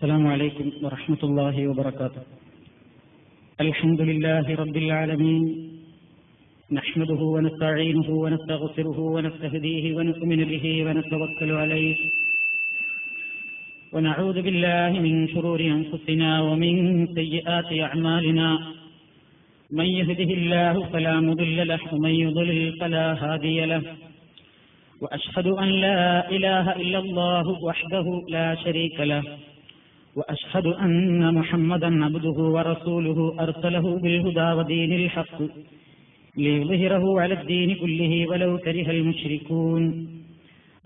السلام عليكم ورحمة الله وبركاته. الحمد لله رب العالمين، نحمده ونستعينه ونستغفره ونستهديه ونؤمن به ونتوكل عليه، ونعوذ بالله من شرور أنفسنا ومن سيئات أعمالنا، من يهده الله فلا مضل له ومن يضلل فلا هادي له، وأشهد أن لا إله إلا الله وحده لا شريك له، وأشهد أن محمدا عبده ورسوله أرسله بالهدى ودين الحق ليظهره على الدين كله ولو كره المشركون.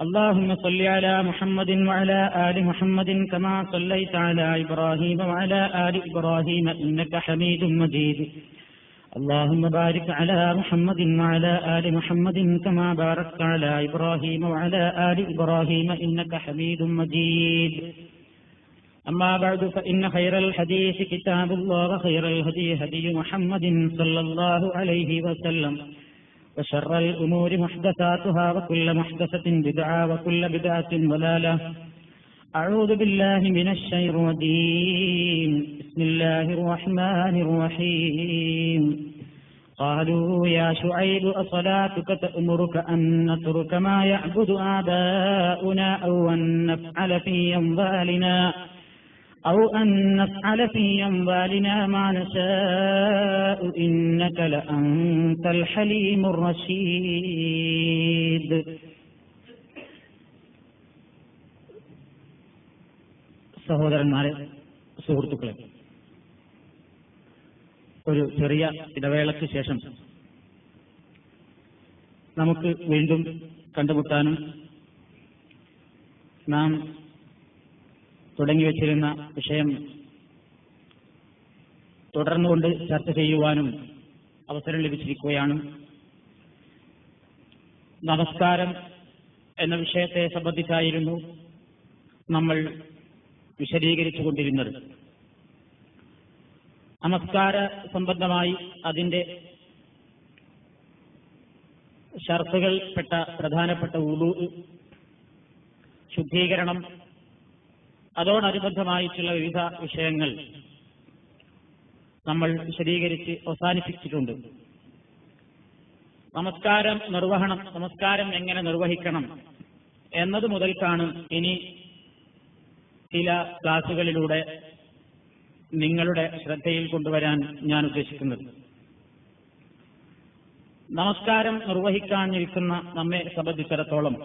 اللهم صل على محمد وعلى آل محمد كما صليت على إبراهيم وعلى آل إبراهيم إنك حميد مجيد. اللهم بارك على محمد وعلى آل محمد كما باركت على إبراهيم وعلى آل إبراهيم إنك حميد مجيد. أما بعد فإن خير الحديث كتاب الله وخير الهدي هدي محمد صلى الله عليه وسلم، وشر الأمور محدثاتها وكل محدثة بدعة وكل بدعة ضلالة. أعوذ بالله من الشيطان الرجيم. بسم الله الرحمن الرحيم. قالوا يا شعيب أصلاتك تأمرك أن نترك ما يعبد آباؤنا أو أن نفعل في أموالنا ما نشاء إنك لأنت الحليم الرشيد. സഹോദരന്മാരെ, സുഹൃത്തുക്കളെ, ഒരു ചെറിയ ഇടവേളയ്ക്ക് ശേഷം നമുക്ക് വീണ്ടും കണ്ടുമുട്ടാനും നാം തുടങ്ങിവെച്ചിരുന്ന വിഷയം തുടർന്നുകൊണ്ട് ചർച്ച ചെയ്യുവാനും അവസരം ലഭിച്ചിരിക്കുകയാണ്. നമസ്കാരം എന്ന വിഷയത്തെ സംബന്ധിച്ചായിരുന്നു നമ്മൾ വിശദീകരിച്ചുകൊണ്ടിരുന്നത്. നമസ്കാര സംബന്ധമായി അതിന്റെ ഷർത്തുകൾപ്പെട്ട പ്രധാനപ്പെട്ട വുളൂ, ശുദ്ധീകരണം, അതോടനുബന്ധമായിട്ടുള്ള വിവിധ വിഷയങ്ങൾ നമ്മൾ വിശദീകരിച്ച് അവസാനിപ്പിച്ചിട്ടുണ്ട്. നമസ്കാരം എങ്ങനെ നിർവഹിക്കണം എന്നത് മുതൽക്കാണ് ഇനി ചില ക്ലാസുകളിലൂടെ നിങ്ങളുടെ ശ്രദ്ധയിൽ കൊണ്ടുവരാൻ ഞാൻ ഉദ്ദേശിക്കുന്നത്. നമസ്കാരം നിർവഹിക്കാൻ നിൽക്കുന്ന നമ്മെ സംബന്ധിച്ചിടത്തോളം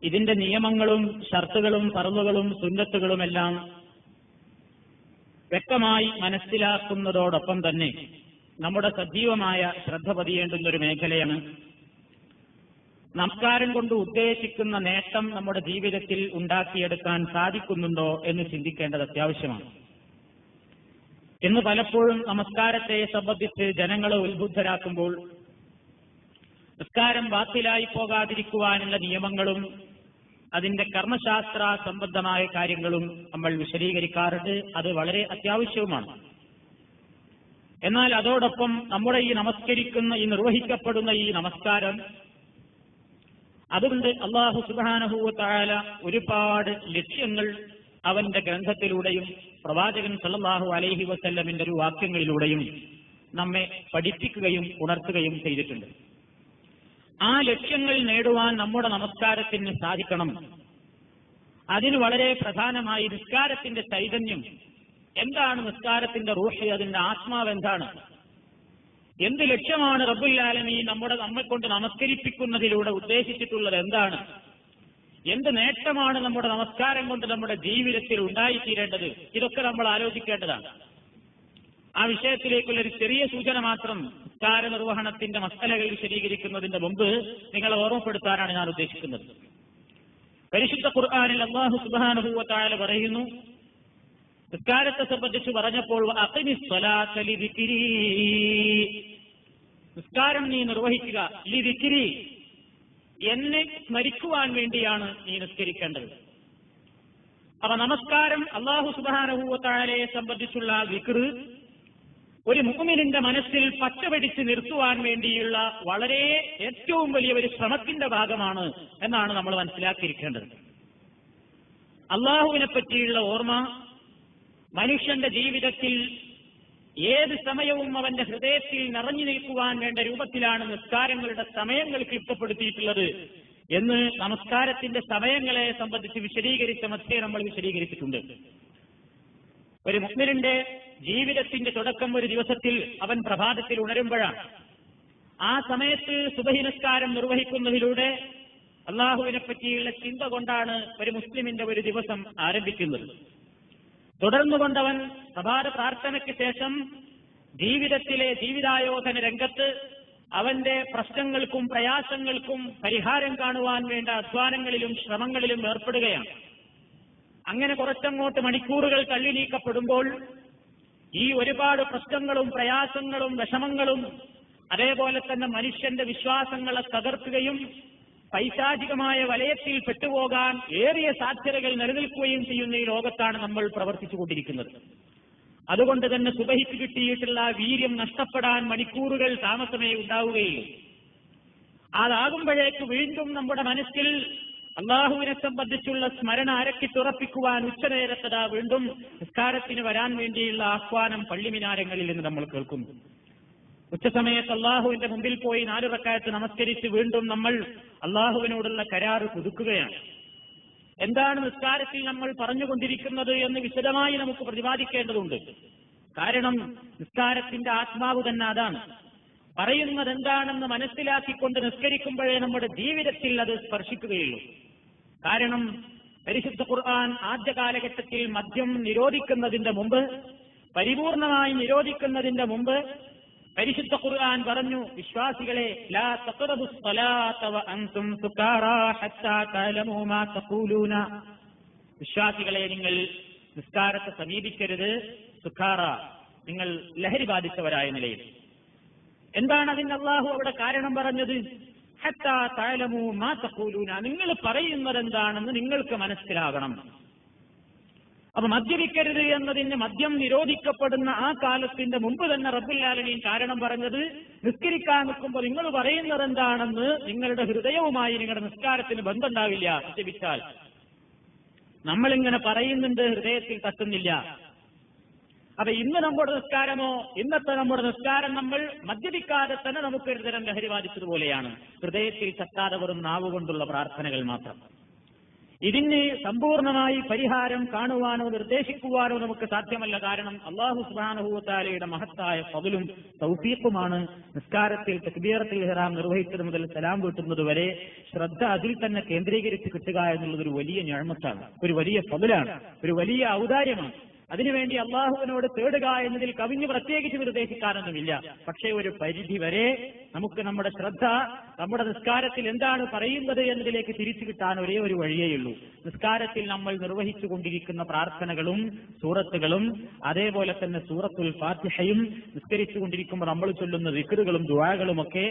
ഇതിന്റെ നിയമങ്ങളും ഷർത്തുകളും ഫർളുകളും സുന്നത്തുകളുമെല്ലാം വ്യക്തമായി മനസ്സിലാക്കുന്നതോടൊപ്പം തന്നെ നമ്മുടെ സജീവമായ ശ്രദ്ധ പതിയേണ്ടുന്ന ഒരു മേഖലയാണ് നമസ്കാരം കൊണ്ട് ഉദ്ദേശിക്കുന്ന നേട്ടം നമ്മുടെ ജീവിതത്തിൽ ഉണ്ടാക്കിയെടുക്കാൻ സാധിക്കുന്നുണ്ടോ എന്ന് ചിന്തിക്കേണ്ടത് അത്യാവശ്യമാണ്. ഇന്ന് പലപ്പോഴും നമസ്കാരത്തെ സംബന്ധിച്ച് ജനങ്ങളെ ഉത്ബുദ്ധരാക്കുമ്പോൾ നമസ്കാരം ബാത്തിലായി പോകാതിരിക്കുവാനുള്ള നിയമങ്ങളും അതിന്റെ കർമ്മശാസ്ത്ര സംബന്ധമായ കാര്യങ്ങളും നമ്മൾ വിശദീകരിക്കാറുണ്ട്. അത് വളരെ അത്യാവശ്യവുമാണ്. എന്നാൽ അതോടൊപ്പം നമ്മുടെ ഈ നിർവഹിക്കപ്പെടുന്ന ഈ നമസ്കാരം, അതുകൊണ്ട് അല്ലാഹു സുബ്ഹാനഹു വ തആല ഒരുപാട് ലക്ഷ്യങ്ങൾ അവന്റെ ഗ്രന്ഥത്തിലൂടെയും പ്രവാചകൻ സല്ലല്ലാഹു അലൈഹി വസല്ലമിന്റെ ഒരു വാക്യങ്ങളിലൂടെയും നമ്മെ പഠിപ്പിക്കുകയും ഉണർത്തുകയും ചെയ്തിട്ടുണ്ട്. ആ ലക്ഷ്യങ്ങൾ നേടുവാൻ നമ്മുടെ നമസ്കാരത്തിന് സാധിക്കണം. അതിന് വളരെ പ്രധാനമായി നിസ്കാരത്തിന്റെ ചൈതന്യം എന്താണ്, നിസ്കാരത്തിന്റെ റൂഹ്, അതിന്റെ ആത്മാവ് എന്താണ്, എന്ത് ലക്ഷ്യമാണ് റബ്ബുൽ ആലമീൻ നമ്മെ കൊണ്ട് നമസ്കരിപ്പിക്കുന്നതിലൂടെ ഉദ്ദേശിച്ചിട്ടുള്ളത് എന്താണ്, എന്ത് നേട്ടമാണ് നമ്മുടെ നമസ്കാരം കൊണ്ട് നമ്മുടെ ജീവിതത്തിൽ ഉണ്ടായിത്തീരേണ്ടത്, ഇതൊക്കെ നമ്മൾ ആലോചിക്കേണ്ടതാണ്. ആ വിഷയത്തിലേക്കുള്ള ഒരു ചെറിയ സൂചന മാത്രം നിസ്കാര നിർവഹണത്തിന്റെ മസലകൾ വിശദീകരിക്കുന്നതിന്റെ മുമ്പ് നിങ്ങളെ ഓർമ്മപ്പെടുത്താനാണ് ഞാൻ ഉദ്ദേശിക്കുന്നത്. പരിശുദ്ധ ഖുർആനിൽ അല്ലാഹു സുബ്ഹാനഹു വ തആല പറയുന്നു, നിസ്കാരത്തെ സംബന്ധിച്ച് പറഞ്ഞപ്പോൾ അഖിമിസ് സ്വലാത്ത ലിദിക്രി, നിസ്കാരം നീ നിർവഹിക്കുക, ലിദിക്രി, എന്നെ സ്മരിക്കുവാൻ വേണ്ടിയാണ് നീ നിസ്കരിക്കേണ്ടത്. അപ്പൊ നമസ്കാരം അല്ലാഹു സുബ്ഹാനഹു വ തആലയെ സംബന്ധിച്ചുള്ള ദിക്ർ ഒരു മുഅ്മിനിന്റെ മനസ്സിൽ പച്ചപിടിച്ച് നിർത്തുവാൻ വേണ്ടിയുള്ള വളരെ ഏറ്റവും വലിയ ഒരു ശ്രമത്തിന്റെ ഭാഗമാണ് എന്നാണ് നമ്മൾ മനസ്സിലാക്കിയിരിക്കേണ്ടത്. അള്ളാഹുവിനെ പറ്റിയുള്ള ഓർമ്മ മനുഷ്യന്റെ ജീവിതത്തിൽ ഏത് സമയവും അവന്റെ ഹൃദയത്തിൽ നിറഞ്ഞു നിൽക്കുവാൻ വേണ്ട രൂപത്തിലാണ് നിസ്കാരങ്ങളുടെ സമയങ്ങൾ ക്ലിപ്തപ്പെടുത്തിയിട്ടുള്ളത് എന്ന് നമസ്കാരത്തിന്റെ സമയങ്ങളെ സംബന്ധിച്ച് വിശദീകരിച്ച മധ്യേ നമ്മൾ വിശദീകരിച്ചിട്ടുണ്ട്. ഒരു മുഅ്മിനിന്റെ ജീവിതത്തിന്റെ തുടക്കം ഒരു ദിവസത്തിൽ അവൻ പ്രഭാതത്തിൽ ഉണരുമ്പോഴാണ്. ആ സമയത്ത് സുബഹി നിസ്കാരം നിർവഹിക്കുന്നതിലൂടെ അള്ളാഹുവിനെ പറ്റിയുള്ള ചിന്ത കൊണ്ടാണ് ഒരു മുസ്ലിമിന്റെ ഒരു ദിവസം ആരംഭിക്കുന്നത്. തുടർന്നുകൊണ്ടവൻ പ്രഭാത പ്രാർത്ഥനയ്ക്ക് ശേഷം ജീവിതത്തിലെ ജീവിതായോധന രംഗത്ത് അവന്റെ പ്രശ്നങ്ങൾക്കും പ്രയാസങ്ങൾക്കും പരിഹാരം കാണുവാൻ വേണ്ട അധ്വാനങ്ങളിലും ശ്രമങ്ങളിലും ഏർപ്പെടുകയാണ്. അങ്ങനെ കുറച്ചങ്ങോട്ട് മണിക്കൂറുകൾ തള്ളി നീക്കപ്പെടുമ്പോൾ ഈ ഒരുപാട് പ്രശ്നങ്ങളും പ്രയാസങ്ങളും വിഷമങ്ങളും അതേപോലെ തന്നെ മനുഷ്യന്റെ വിശ്വാസങ്ങളെ തകർക്കുകയും പൈശാചികമായ വലയത്തിൽ പെട്ടുപോകാൻ ഏറിയ സാധ്യതകൾ നിലനിൽക്കുകയും ചെയ്യുന്ന ഈ ലോകത്താണ് നമ്മൾ പ്രവർത്തിച്ചുകൊണ്ടിരിക്കുന്നത്. അതുകൊണ്ട് തന്നെ സുബഹിക്ക് കിട്ടിയിട്ടുള്ള വീര്യം നഷ്ടപ്പെടാൻ മണിക്കൂറുകൾ താമസമേ ഉണ്ടാവുകയുള്ളൂ. അതാകുമ്പോഴേക്ക് വീണ്ടും നമ്മുടെ മനസ്സിൽ അള്ളാഹുവിനെ സംബന്ധിച്ചുള്ള സ്മരണ അരക്കിത്തുറപ്പിക്കുവാൻ ഉച്ചനേരത്തതാ വീണ്ടും നിസ്കാരത്തിന് വരാൻ വേണ്ടിയുള്ള ആഹ്വാനം പള്ളിമിനാരങ്ങളിൽ നിന്ന് നമ്മൾ കേൾക്കുന്നു. ഉച്ചസമയത്ത് അള്ളാഹുവിന്റെ മുമ്പിൽ പോയി 4 റക്അത്ത് നമസ്കരിച്ച് വീണ്ടും നമ്മൾ അള്ളാഹുവിനോടുള്ള കരാറ് പുതുക്കുകയാണ്. എന്താണ് നിസ്കാരത്തിൽ നമ്മൾ പറഞ്ഞുകൊണ്ടിരിക്കുന്നത് എന്ന് വിശദമായി നമുക്ക് പ്രതിപാദിക്കേണ്ടതുണ്ട്. കാരണം നിസ്കാരത്തിന്റെ ആത്മാവ് തന്നെ അതാണ്. പറയുന്നത് എന്താണെന്ന് മനസ്സിലാക്കിക്കൊണ്ട് നിസ്കരിക്കുമ്പോഴേ നമ്മുടെ ജീവിതത്തിൽ അത് സ്പർശിക്കുകയുള്ളൂ. കാരണം പരിശുദ്ധ ഖുർആൻ ആദ്യ കാലഘട്ടത്തിൽ മദ്യം നിരോധിക്കുന്നതിന്റെ മുമ്പ്, പരിപൂർണമായി നിരോധിക്കുന്നതിന്റെ മുമ്പ് പരിശുദ്ധ ഖുർആൻ പറഞ്ഞു, വിശ്വാസികളെ ലാ തഖറബുസ് സ്വലാത്ത വഅൻതും സുകാറാ ഹത്താ തഅലമൂ മാ തഖൂലൂന, വിശ്വാസികളെ നിങ്ങൾ നിസ്കാരത്തെ സമീപിക്കരുത് സുകാറ, നിങ്ങൾ ലഹരി ബാധിച്ചവരായ നിലയിൽ. എന്താണ് അതിന് അല്ലാഹു അവിടെ കാരണം പറഞ്ഞത്? ഹത്താ തഅലമൂ മാ തഖൂലൂന, നിങ്ങൾ പറയുന്നത് എന്താണെന്ന് നിങ്ങൾക്ക് മനസ്സിലാകണം. അപ്പൊ മദ്യപിക്കരുത് എന്നതിന് മദ്യം നിരോധിക്കപ്പെടുന്ന ആ കാലത്തിന്റെ മുമ്പ് തന്നെ റബ്ബുൽ ആലമീൻ കാരണം പറഞ്ഞത്, നിസ്കരിക്കാൻ നിൽക്കുമ്പോൾ നിങ്ങൾ പറയുന്നത് എന്താണെന്ന് നിങ്ങളുടെ ഹൃദയവുമായി നിങ്ങളുടെ നിസ്കാരത്തിന് ബന്ധമുണ്ടാവില്ല. മദ്യപിച്ചാൽ നമ്മളിങ്ങനെ പറയുന്നുണ്ട്, ഹൃദയത്തിൽ തട്ടുന്നില്ല. അപ്പൊ ഇന്ന് നമ്മുടെ നിസ്കാരമോ, ഇന്നത്തെ നമ്മുടെ നിസ്കാരം നമ്മൾ മദ്യപിക്കാതെ തന്നെ നമുക്ക് ഒരു തരം ലഹരി ബാധിച്ചതുപോലെയാണ്. ഹൃദയത്തിൽ തട്ടാതെ വെറും നാവുകൊണ്ടുള്ള പ്രാർത്ഥനകൾ മാത്രം. ഇതിന് സമ്പൂർണമായി പരിഹാരം കാണുവാനോ നിർദ്ദേശിക്കുവാനോ നമുക്ക് സാധ്യമല്ല. കാരണം അല്ലാഹു സുബ്ഹാനഹു വ തആലയുടെ മഹത്തായ ഫദ്ലും തൗഫീഖുമാണ് നിസ്കാരത്തിൽ തക്ബീറത്തുൽ ഇഹ്റാം നിർവഹിച്ചത് മുതൽ സലാം വീട്ടുന്നത് വരെ ശ്രദ്ധ അതിൽ തന്നെ കേന്ദ്രീകരിച്ച് കിട്ടുക എന്നുള്ളത് ഒരു വലിയ നിഅമത്താണ്, ഒരു വലിയ ഫദ്ലാണ്, ഒരു വലിയ ഔദാര്യമാണ്. അതിനുവേണ്ടി അള്ളാഹുവിനോട് തേടുക എന്നതിൽ കവിഞ്ഞ് പ്രത്യേകിച്ച് നിർദ്ദേശിക്കാനൊന്നുമില്ല. പക്ഷേ ഒരു പരിധി വരെ നമുക്ക് നമ്മുടെ ശ്രദ്ധ നമ്മുടെ നിസ്കാരത്തിൽ എന്താണ് പറയുന്നത് എന്നതിലേക്ക് തിരിച്ചു കിട്ടാൻ ഒരേ ഒരു വഴിയേയുള്ളൂ. നിസ്കാരത്തിൽ നമ്മൾ നിർവഹിച്ചു കൊണ്ടിരിക്കുന്ന പ്രാർത്ഥനകളും സൂറത്തുകളും അതേപോലെ തന്നെ സൂറത്തുൽ ഫാത്തിഹയും നിസ്കരിച്ചു കൊണ്ടിരിക്കുമ്പോൾ നമ്മൾ ചൊല്ലുന്ന ദിക്റുകളും ദുആകളും ഒക്കെ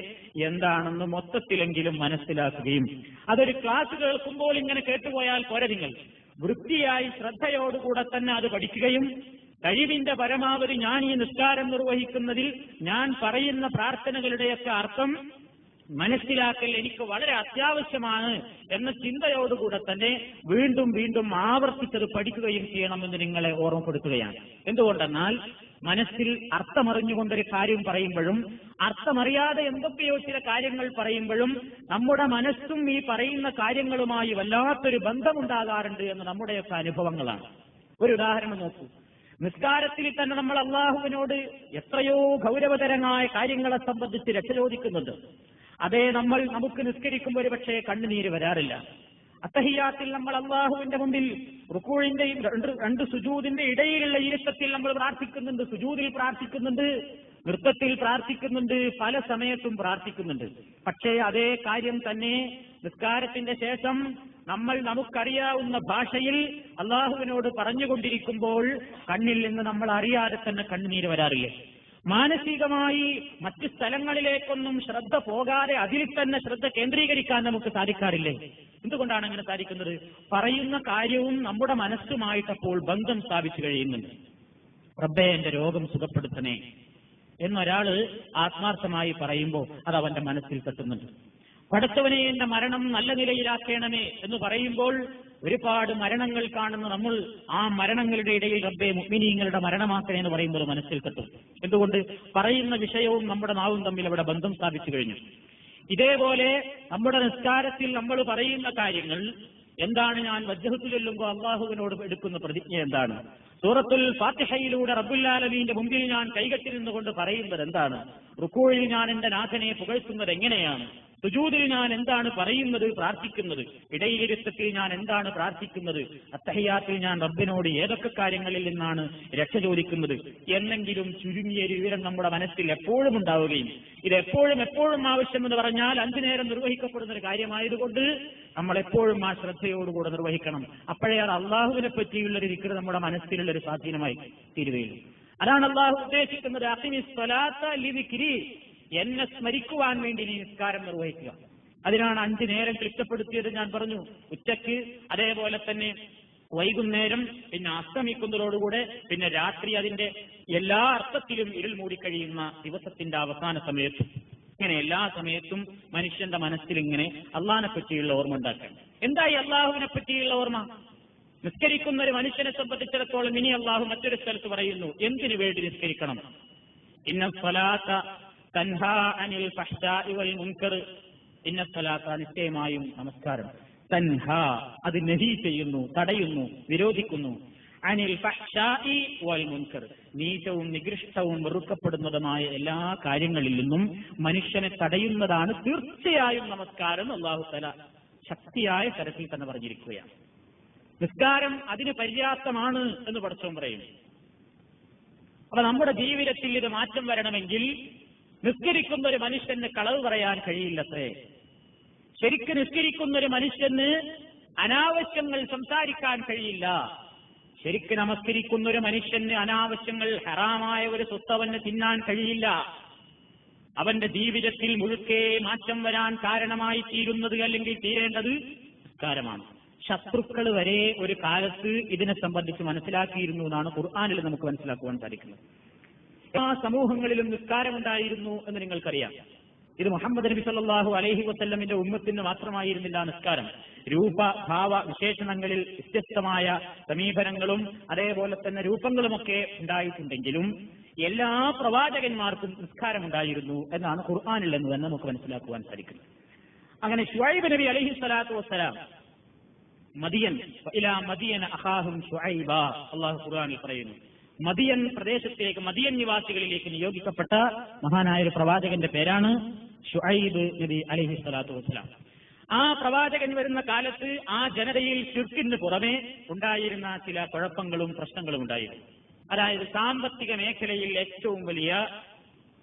എന്താണെന്ന് മൊത്തത്തിലെങ്കിലും മനസ്സിലാക്കുകയും, അതൊരു ക്ലാസ് കേൾക്കുമ്പോൾ ഇങ്ങനെ കേട്ടുപോയാൽ പോരെ, നിങ്ങൾ വൃത്തിയായി ശ്രദ്ധയോടുകൂടെ തന്നെ അത് പഠിക്കുകയും കഴിവിന്റെ പരമാവധി ഞാൻ ഈ നിസ്കാരം നിർവഹിക്കുന്നതിൽ ഞാൻ പറയുന്ന പ്രാർത്ഥനകളുടെയൊക്കെ അർത്ഥം മനസ്സിലാക്കൽ എനിക്ക് വളരെ അത്യാവശ്യമാണ് എന്ന ചിന്തയോടുകൂടെ തന്നെ വീണ്ടും വീണ്ടും ആവർത്തിച്ചത് പഠിക്കുകയും ചെയ്യണമെന്ന് നിങ്ങളെ ഓർമ്മപ്പെടുത്തുകയാണ്. എന്തുകൊണ്ടെന്നാൽ മനസ്സിൽ അർത്ഥമറിഞ്ഞുകൊണ്ടൊരു കാര്യം പറയുമ്പോഴും അർത്ഥമറിയാതെ എന്തൊക്കെയോ ചില കാര്യങ്ങൾ പറയുമ്പോഴും നമ്മുടെ മനസ്സും ഈ പറയുന്ന കാര്യങ്ങളുമായി വല്ലാത്തൊരു ബന്ധമുണ്ടാകാറുണ്ട് എന്ന് നമ്മുടെയൊക്കെ അനുഭവങ്ങളാണ്. ഒരു ഉദാഹരണം നോക്കൂ. നിസ്കാരത്തിൽ തന്നെ നമ്മൾ അള്ളാഹുവിനോട് എത്രയോ ഗൗരവതരമായ കാര്യങ്ങളെ സംബന്ധിച്ച് രക്ഷ ചോദിക്കുന്നുണ്ട്. അതേ നമുക്ക് നിസ്കരിക്കുമ്പോൾ ഒരു പക്ഷേ കണ്ണുനീര് വരാറില്ല. അത്തഹിയാത്തിൽ നമ്മൾ അള്ളാഹുവിന്റെ മുമ്പിൽ റുക്കൂഴിന്റെയും രണ്ട് സുജൂദിന്റെ ഇടയിലുള്ള ഇരുത്തത്തിൽ നമ്മൾ പ്രാർത്ഥിക്കുന്നുണ്ട്, സുജൂദിൽ പ്രാർത്ഥിക്കുന്നുണ്ട്, നൃത്തത്തിൽ പ്രാർത്ഥിക്കുന്നുണ്ട്, പല സമയത്തും പ്രാർത്ഥിക്കുന്നുണ്ട്. പക്ഷേ അതേ കാര്യം തന്നെ നിസ്കാരത്തിന്റെ ശേഷം നമ്മൾ നമുക്കറിയാവുന്ന ഭാഷയിൽ അള്ളാഹുവിനോട് പറഞ്ഞുകൊണ്ടിരിക്കുമ്പോൾ കണ്ണിൽ നിന്ന് നമ്മൾ അറിയാതെ തന്നെ കണ്ണുനീര് വരാറില്ലേ? മാനസികമായി മറ്റു സ്ഥലങ്ങളിലേക്കൊന്നും ശ്രദ്ധ പോകാതെ അതിൽ തന്നെ ശ്രദ്ധ കേന്ദ്രീകരിക്കാൻ നമുക്ക് സാധിക്കാറില്ലേ? എന്തുകൊണ്ടാണ് അങ്ങനെ സാധിക്കുന്നത്? പറയുന്ന കാര്യവും നമ്മുടെ മനസ്സുമായിട്ടപ്പോൾ ബന്ധം സ്ഥാപിച്ചു കഴിയുന്നുണ്ട്. റബ്ബേ എന്റെ രോഗം സുഖപ്പെടുത്തണേ എന്നൊരാള് ആത്മാർത്ഥമായി പറയുമ്പോൾ അത് അവന്റെ മനസ്സിൽ തട്ടുന്നുണ്ട്. പടച്ചവനെ എന്റെ മരണം നല്ല നിലയിലാക്കണമേ എന്ന് പറയുമ്പോൾ ഒരുപാട് മരണങ്ങൾ കാണുന്ന നമ്മൾ ആ മരണങ്ങളുടെ ഇടയിൽ റബ്ബേ മുഅ്മിനീങ്ങളുടെ മരണമാക്കണേ എന്ന് പറയുമ്പോൾ മനസ്സിൽ തട്ടും. എന്തുകൊണ്ട്? പറയുന്ന വിഷയവും നമ്മുടെ നാവും തമ്മിൽ അവിടെ ബന്ധം സ്ഥാപിച്ചു കഴിഞ്ഞു. ഇതേപോലെ നമ്മുടെ നിസ്കാരത്തിൽ നമ്മൾ പറയുന്ന കാര്യങ്ങൾ എന്താണ്? ഞാൻ വജ്ഹത്ത് ചൊല്ലുമ്പോൾ അള്ളാഹുവിനോട് എടുക്കുന്ന പ്രതിജ്ഞ എന്താണ്? സൂറത്തുൽ ഫാത്തിഹയിലൂടെ റബ്ബുൽ ആലമീന്റെ മുമ്പിൽ ഞാൻ കൈകെട്ടി നിന്നുകൊണ്ട് പറയുന്നത് എന്താണ്? റുക്കൂഴിൽ ഞാൻ എന്റെ നാഥനെ പുകഴ്ത്തുന്നത് എങ്ങനെയാണ്? സുജൂദിൽ ഞാൻ എന്താണ് പറയുന്നത്, പ്രാർത്ഥിക്കുന്നത്? ഇടയിലിരുത്തത്തിൽ ഞാൻ എന്താണ് പ്രാർത്ഥിക്കുന്നത്? അത്തഹിയാത്തിൽ ഞാൻ റബ്ബിനോട് ഏതൊക്കെ കാര്യങ്ങളിൽ നിന്നാണ് രക്ഷ ചോദിക്കുന്നത് എന്നെങ്കിലും ചുരുങ്ങിയ ഒരു വിവരം നമ്മുടെ മനസ്സിൽ എപ്പോഴും ഉണ്ടാവുകയും ഇത് എപ്പോഴും ആവശ്യമെന്ന് പറഞ്ഞാൽ 5 നേരം നിർവഹിക്കപ്പെടുന്ന ഒരു കാര്യമായതുകൊണ്ട് നമ്മൾ എപ്പോഴും ആ ശ്രദ്ധയോടുകൂടെ നിർവഹിക്കണം. അപ്പോഴേ അത് അള്ളാഹുവിനെ പറ്റിയുള്ളൊരു ദിക്ർ നമ്മുടെ മനസ്സിലുള്ളൊരു സ്വാധീനമായി തീരുകയുള്ളൂ. അതാണ് അള്ളാഹു ഉദ്ദേശിക്കുന്നത്. അഖിമിസ് സ്വലാത്ത ലിദിക്രി, എന്നെ സ്മരിക്കുവാൻ വേണ്ടി നീ നിസ്കാരം നിർവഹിക്കുക. അതിനാണ് 5 നേരം ക്ലിഷ്ടപ്പെടുത്തിയത്. ഞാൻ പറഞ്ഞു, ഉച്ചയ്ക്ക്, അതേപോലെ തന്നെ വൈകുന്നേരം, പിന്നെ അസ്തമിക്കുന്നതോടുകൂടെ, പിന്നെ രാത്രി, അതിന്റെ എല്ലാ അർത്ഥത്തിലും ഇരുൾ മൂടിക്കഴിയുന്ന ദിവസത്തിന്റെ അവസാന സമയത്തും. ഇങ്ങനെ എല്ലാ സമയത്തും മനുഷ്യന്റെ മനസ്സിൽ ഇങ്ങനെ അള്ളാഹിനെ പറ്റിയുള്ള ഓർമ്മ ഉണ്ടാക്കണം. എന്തായി അള്ളാഹുവിനെ പറ്റിയുള്ള ഓർമ്മ? നിസ്കരിക്കുന്ന ഒരു മനുഷ്യനെ സംബന്ധിച്ചിടത്തോളം ഇനി അള്ളാഹു മറ്റൊരു സ്ഥലത്ത് പറയുന്നു എന്തിനു വേണ്ടി നിസ്കരിക്കണം. ഇന്ന സ്വലാത്ത തൻഹാ അനിൽ ഫഹ്ശാഇ വൽ മുൻകർ. ഇന്ന സ്വലാത്ത, നിശ്ചയമായും നമസ്കാരം, തൻഹാ, അത് നഹി ചെയ്യുന്നു, തടയുന്നു, വിരോധിക്കുന്നു, അനിൽ ഫഹ്ശാഇ വൽ മുൻകർ, നീചവും നികൃഷ്ടവും വെറുക്കപ്പെടുന്നതുമായ എല്ലാ കാര്യങ്ങളിൽ നിന്നും മനുഷ്യനെ തടയുന്നതാണ് തീർച്ചയായും നമസ്കാരം. അല്ലാഹു തആല ശക്തിയായ തരത്തിൽ തന്നെ പറഞ്ഞിരിക്കുകയാണ്. നിസ്കാരം അതിന് പര്യാപ്തമാണ് എന്ന് പടച്ചവൻ പറയുന്നു. അപ്പൊ നമ്മുടെ ജീവിതത്തിൽ ഇത് മാറ്റം വരണമെങ്കിൽ നിസ്കരിക്കുന്ന ഒരു മനുഷ്യന് കളവ് പറയാൻ കഴിയില്ലത്രേ. ശരിക്ക് നിസ്കരിക്കുന്ന ഒരു മനുഷ്യന് അനാവശ്യങ്ങൾ സംസാരിക്കാൻ കഴിയില്ല. ശരിക്ക് നമസ്കരിക്കുന്ന ഒരു മനുഷ്യന് അനാവശ്യങ്ങൾ, ഹറാമായ ഒരു സ്വത്തവന് തിന്നാൻ കഴിയില്ല. അവന്റെ ജീവിതത്തിൽ മുഴുക്കെ മാറ്റം വരാൻ കാരണമായി തീരുന്നത്, അല്ലെങ്കിൽ തീരേണ്ടത് നിസ്കാരമാണ്. ശത്രുക്കൾ വരെ ഒരു കാലത്ത് ഇതിനെ സംബന്ധിച്ച് മനസ്സിലാക്കിയിരുന്നു എന്നാണ് ഖുർആനിൽ നമുക്ക് മനസ്സിലാക്കുവാൻ സാധിക്കുന്നത്. ആ സമൂഹങ്ങളിലും നിസ്കാരമുണ്ടായിരുന്നു എന്ന് നിങ്ങൾക്കറിയാം. ഇത് മുഹമ്മദ് നബി സല്ലല്ലാഹു അലൈഹി വസല്ലമിന്റെ ഉമ്മത്തിന് മാത്രമായിരുന്നില്ല നിസ്കാരം. രൂപ, ഭാവ, വിശേഷണങ്ങളിൽ വ്യത്യസ്തമായ സമീപനങ്ങളും അതേപോലെ തന്നെ രൂപങ്ങളുമൊക്കെ ഉണ്ടായിട്ടുണ്ടെങ്കിലും എല്ലാ പ്രവാചകന്മാർക്കും നിസ്കാരമുണ്ടായിരുന്നു എന്നാണ് ഖുർആനിൽ എന്ന് തന്നെ നമുക്ക് മനസ്സിലാക്കുവാൻ സാധിക്കുന്നത്. അങ്ങനെ ശുഐബ് നബി അലൈഹി സ്വലാത്തു വസ്സലാം മദിയൻ, ഇലാ മദിയന അഖാഹും ശുഐബ, അല്ലാഹു ഖുർആനിൽ പറയുന്നു. മദിയൻ പ്രദേശത്തേക്ക്, മദിയൻ നിവാസികളിലേക്ക് നിയോഗിക്കപ്പെട്ട മഹാനായ ഒരു പ്രവാചകന്റെ പേരാണ് ശുഐബ് നബി അലൈഹി സ്വലാത്തു വസ്സലാം. ആ പ്രവാചകൻ വരുന്ന കാലത്ത് ആ ജനതയിൽ ശിർക്കിന് പുറമെ ഉണ്ടായിരുന്ന ചില കുഴപ്പങ്ങളും പ്രശ്നങ്ങളും ഉണ്ടായിരുന്നു. അതായത് സാമ്പത്തിക മേഖലയിൽ ഏറ്റവും വലിയ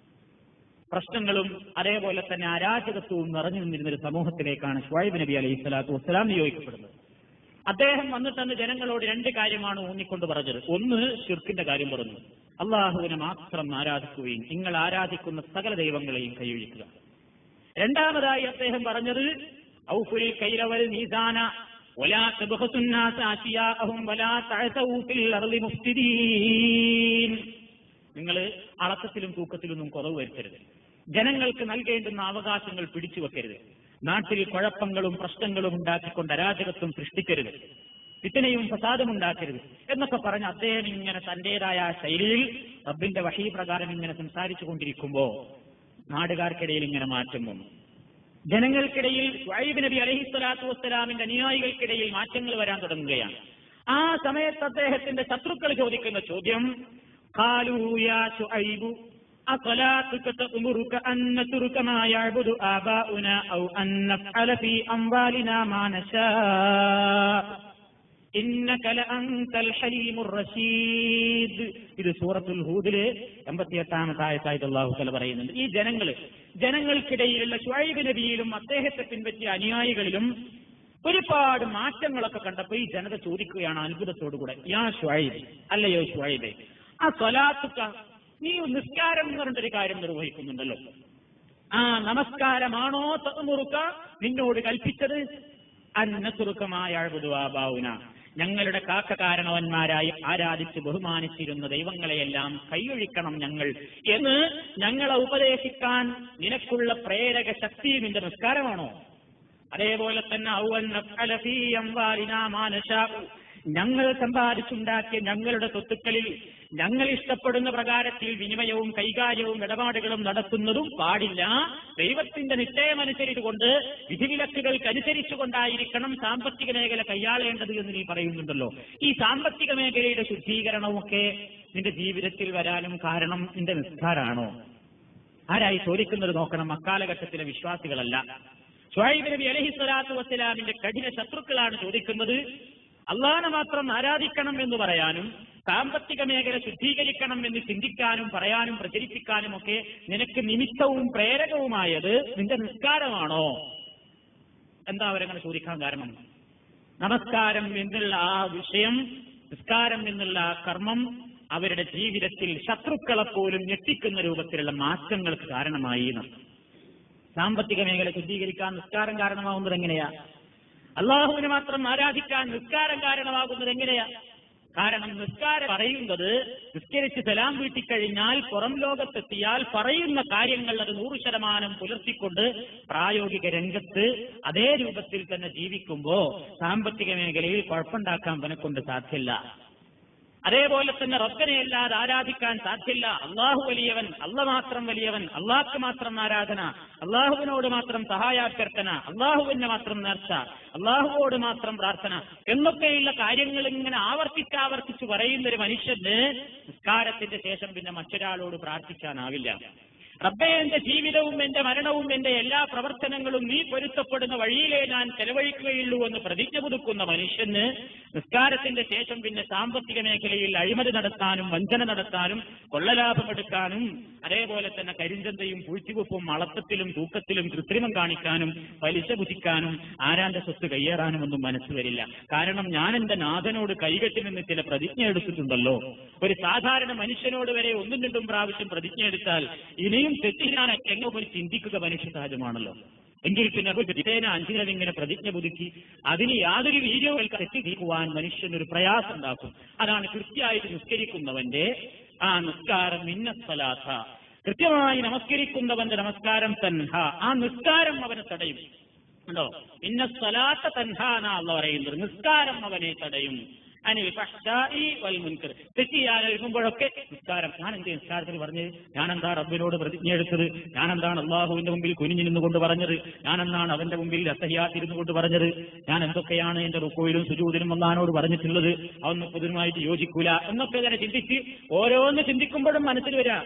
പ്രശ്നങ്ങളും അതേപോലെ തന്നെ അരാജകത്വവും നിറഞ്ഞു നിന്നിരുന്ന ഒരു സമൂഹത്തിലേക്കാണ് ശുഐബ് നബി അലൈഹി സ്വലാത്തു വസ്സലാം നിയോഗിക്കപ്പെടുന്നത്. അദ്ദേഹം വന്നിട്ടന്ന് ജനങ്ങളോട് 2 കാര്യമാണ് ഊന്നിക്കൊണ്ട് പറഞ്ഞത്. ഒന്ന്, ശിർക്കിന്റെ കാര്യം പറഞ്ഞു. അള്ളാഹുവിനെ മാത്രം ആരാധിക്കുകയും നിങ്ങൾ ആരാധിക്കുന്ന സകല ദൈവങ്ങളെയും കൈയൊഴിക്കുക. രണ്ടാമതായി അദ്ദേഹം പറഞ്ഞത് ഔഫുൽ കൈല വൽ മീസാന വലാ തബ്ഖസുൻ നാസ അശിയാഅഹും വലാ തഅസൂ ഫിൽ അർളി മുഫ്സിദീൻ. നിങ്ങൾ അളക്കത്തിലും തൂക്കത്തിലൊന്നും കുറവ് വരുത്തരുത്. ജനങ്ങൾക്ക് നൽകേണ്ടുന്ന അവകാശങ്ങൾ പിടിച്ചു വെക്കരുത്. നാട്ടിൽ കുഴപ്പങ്ങളും പ്രശ്നങ്ങളും ഉണ്ടാക്കിക്കൊണ്ട് അരാജകത്വം സൃഷ്ടിക്കരുത്. ഫിത്നയും ഫസാദും ഉണ്ടാക്കരുത് എന്നൊക്കെ പറഞ്ഞ് അദ്ദേഹം ഇങ്ങനെ തന്റേതായ ശൈലിയിൽ റബ്ബിന്റെ വഹീ പ്രകാരം ഇങ്ങനെ സംസാരിച്ചു കൊണ്ടിരിക്കുമ്പോ നാടുകാർക്കിടയിൽ ഇങ്ങനെ മാറ്റം വന്നു. ജനങ്ങൾക്കിടയിൽ ശുഐബ് നബി അലൈഹി സ്വലാത്തു വസ്സലാമിന്റെ അനുയായികൾക്കിടയിൽ മാറ്റങ്ങൾ വരാൻ തുടങ്ങുകയാണ്. ആ സമയത്ത് അദ്ദേഹത്തിന്റെ ശത്രുക്കൾ ചോദിക്കുന്ന ചോദ്യം, ഖാലൂ യാ ശുഐബു അസ്സലാത്തുക തഅ്മുറുക അൻ നത്രുക മാ യഅ്ബുദു ആബാഉനാ ഔ അൻ നഫ്അല ഫീ അംവാലിനാ മാ നശാ ഇന്നക ലഅൻതൽ ഹലീമുർ റശീദ്. ഇത് സൂറത്തുൽ ഹൂദിലെ 88-ാമത്തെ ആയത്തായിട്ട് അല്ലാഹു തആല പറയുന്നുണ്ട്. ഈ ജനങ്ങൾക്കിടയിലുള്ള ശുഐബ് നബിയിലും അദ്ദേഹത്തെ പിൻപറ്റിയ അനുയായികളിലും ഒരുപാട് മാറ്റങ്ങളൊക്കെ കണ്ടപ്പോൾ ഈ ജനത ചോദിക്കുകയാണ് അത്ഭുതത്തോടുകൂടെ, യാ ശുഐബ്, അല്ലയോ ശുഐബേ, ആ സ്വലാത്തുക, നീ നിസ്കാരം എന്ന് പറഞ്ഞൊരു കാര്യം നിർവഹിക്കുന്നുണ്ടല്ലോ, ആ നമസ്കാരമാണോ തഅ്മുറുക നിന്നോട് കൽപ്പിച്ചത്, അന്നതുറുക്കമായ ആബാഉന, ഞങ്ങളുടെ കാരണവന്മാരായി ആരാധിച്ച് ബഹുമാനിച്ചിരുന്ന ദൈവങ്ങളെയെല്ലാം കൈയൊഴിക്കണം ഞങ്ങൾ എന്ന് ഞങ്ങളെ ഉപദേശിക്കാൻ നിനക്കുള്ള പ്രേരക ശക്തി നിന്റെ നിസ്കാരമാണോ? അതേപോലെ തന്നെ ഞങ്ങൾ സമ്പാദിച്ചുണ്ടാക്കിയ ഞങ്ങളുടെ സ്വത്തുക്കളിൽ ഞങ്ങൾ ഇഷ്ടപ്പെടുന്ന പ്രകാരത്തിൽ വിനിമയവും കൈകാര്യവും ഇടപാടുകളും നടത്തുന്നതും പാടില്ല. ദൈവത്തിന്റെ നിശ്ചയമനുസരിച്ചുകൊണ്ട് വിധിവിലക്കുകൾക്കനുസരിച്ചുകൊണ്ടായിരിക്കണം സാമ്പത്തിക മേഖല കൈയാളേണ്ടത് എന്ന് നീ പറയുന്നുണ്ടല്ലോ. ഈ സാമ്പത്തിക മേഖലയുടെ ശുദ്ധീകരണമൊക്കെ നിന്റെ ജീവിതത്തിൽ വരാനും കാരണം നിന്റെ നിസ്കാരമാണോ? ആരായി ചോദിക്കുന്നത് നോക്കണം. അക്കാലഘട്ടത്തിലെ വിശ്വാസികളല്ല. ശുഐബ് നബി അലൈഹിസ്സലാത്തു വസ്സലാമിന്റെ കഠിന ശത്രുക്കളാണ് ചോദിക്കുന്നത്. അള്ളാഹനെ മാത്രം ആരാധിക്കണം എന്ന് പറയാനും സാമ്പത്തിക മേഖല ശുദ്ധീകരിക്കണം എന്ന് ചിന്തിക്കാനും പറയാനും പ്രചരിപ്പിക്കാനും ഒക്കെ നിനക്ക് നിമിത്തവും പ്രേരകവുമായത് നിന്റെ നിസ്കാരമാണോ? എന്താ അവരങ്ങനെ ചോദിക്കാൻ കാരണം? നമസ്കാരം എന്നുള്ള ആ വിഷയം, നിസ്കാരം എന്നുള്ള ആ കർമ്മം അവരുടെ ജീവിതത്തിൽ ശത്രുക്കളെപ്പോലും ഞെട്ടിക്കുന്ന രൂപത്തിലുള്ള മാറ്റങ്ങൾക്ക് കാരണമായി. സാമ്പത്തിക മേഖല ശുദ്ധീകരിക്കാൻ നിസ്കാരം കാരണമാകുന്നത് എങ്ങനെയാ? അള്ളാഹുവിനെ മാത്രം ആരാധിക്കാൻ നിസ്കാരം കാരണമാകുന്നത് എങ്ങനെയാ? കാരണം നിസ്കാരം പറയുന്നത്, നിസ്കരിച്ച് സലാം വീട്ടിക്കഴിഞ്ഞാൽ പുറം ലോകത്തെത്തിയാൽ പറയുന്ന കാര്യങ്ങൾ അത് 100% പുലർത്തിക്കൊണ്ട് പ്രായോഗിക രംഗത്ത് അതേ രൂപത്തിൽ തന്നെ ജീവിക്കുമ്പോ സാമ്പത്തിക മേഖലയിൽ കുഴപ്പമുണ്ടാക്കാൻ അവനെക്കൊണ്ട് സാധ്യല്ല. അതേപോലെ തന്നെ റബ്ബിനെ അല്ലാതെ ആരാധിക്കാൻ സാധ്യല്ല. അള്ളാഹു വലിയവൻ, അള്ള മാത്രം വലിയവൻ, അള്ളാഹ്ക്ക് മാത്രം ആരാധന, അള്ളാഹുവിനോട് മാത്രം സഹായാഭ്യർത്ഥന, അള്ളാഹുവിനെ മാത്രം നേർച്ച, അള്ളാഹുവോട് മാത്രം പ്രാർത്ഥന എന്നൊക്കെയുള്ള കാര്യങ്ങൾ ഇങ്ങനെ ആവർത്തിച്ച് പറയുന്ന ഒരു മനുഷ്യന് നിസ്കാരത്തിന്റെ ശേഷം പിന്നെ മറ്റൊരാളോട് പ്രാർത്ഥിക്കാനാവില്ല. റബ്ബേ, എന്റെ ജീവിതവും എന്റെ മരണവും എന്റെ എല്ലാ പ്രവർത്തനങ്ങളും നീ പൊരുത്തപ്പെടുന്ന വഴിയിലേ ഞാൻ ചെലവഴിക്കുകയുള്ളൂ എന്ന് പ്രതിജ്ഞ പുതുക്കുന്ന മനുഷ്യന് നിസ്കാരത്തിന്റെ ശേഷം പിന്നെ സാമ്പത്തിക മേഖലയിൽ അഴിമതി നടത്താനും വഞ്ചന നടത്താനും കൊള്ളലാഭമെടുക്കാനും അതേപോലെ തന്നെ കരിഞ്ചന്തയും പൂഴ്ത്തിവെപ്പും അളത്തത്തിലും തൂക്കത്തിലും കൃത്രിമം കാണിക്കാനും പലിശ പുതിക്കാനും ആരാന്റെ സ്വത്ത് കയ്യേറാനും ഒന്നും മനസ്സ് വരില്ല. കാരണം ഞാൻ എന്റെ നാഥനോട് കൈകെട്ടി നിന്ന് ചില പ്രതിജ്ഞ എടുത്തിട്ടുണ്ടല്ലോ. ഒരു സാധാരണ മനുഷ്യനോട് വരെ 1-2 പ്രാവശ്യം പ്രതിജ്ഞ എടുത്താൽ ഇനിയും തെറ്റിനാൻ എങ്ങനെ ചിന്തിക്കുക മനുഷ്യ സഹജമാണല്ലോ. എങ്കിൽ പിന്നെ ദിനേന 5 ദിനം ഇങ്ങനെ പ്രതിജ്ഞ പുതുക്കി അതിന് യാതൊരു വീര്യവും തെറ്റി തീർക്കുവാൻ മനുഷ്യനൊരു പ്രയാസം ഉണ്ടാക്കും. അതാണ് കൃത്യമായിട്ട് നിസ്കരിക്കുന്നവന്റെ ആ നിസ്കാരം. ഇന്നസ്സലാത്ത, കൃത്യമായി നമസ്കരിക്കുന്നവന്റെ നമസ്കാരം തൻഹ, ആ നിസ്കാരം അവനെ തടയും. ഉണ്ടോ? ഇന്നസ്സലാത്ത തൻഹ എന്നാ അള്ളാഹു പറയുന്നത്. നിസ്കാരം അവനെ തടയും. അനിൽ ഫഹ്ശാഇ വൽ മുൻകർ, തെറ്റിയാലെഴുകുമ്പോഴൊക്കെ നിസ്കാരം. ഞാൻ എന്റെ നിസ്കാരത്തിന് പറഞ്ഞത്, ഞാനെന്താ റബ്ബിനോട് പ്രതിജ്ഞ എടുത്തത്, ഞാനെന്താണ് അള്ളാഹുവിന്റെ മുമ്പിൽ കുനിഞ്ഞു നിന്നുകൊണ്ട് പറഞ്ഞത്, ഞാനെന്താണ് അവന്റെ മുമ്പിൽ അത്തഹിയാത്തിരുന്നു കൊണ്ട് പറഞ്ഞത്, ഞാൻ എന്തൊക്കെയാണ് എന്റെ റുക്കോയിലും സുജൂദിലും അള്ളാഹിനോട് പറഞ്ഞിട്ടുള്ളത്, അതൊന്നും പൊതുവായിട്ട് യോജിക്കൂല എന്നൊക്കെ ഇങ്ങനെ ചിന്തിച്ച് ഓരോന്ന് ചിന്തിക്കുമ്പോഴും മനസ്സിൽ വരിക,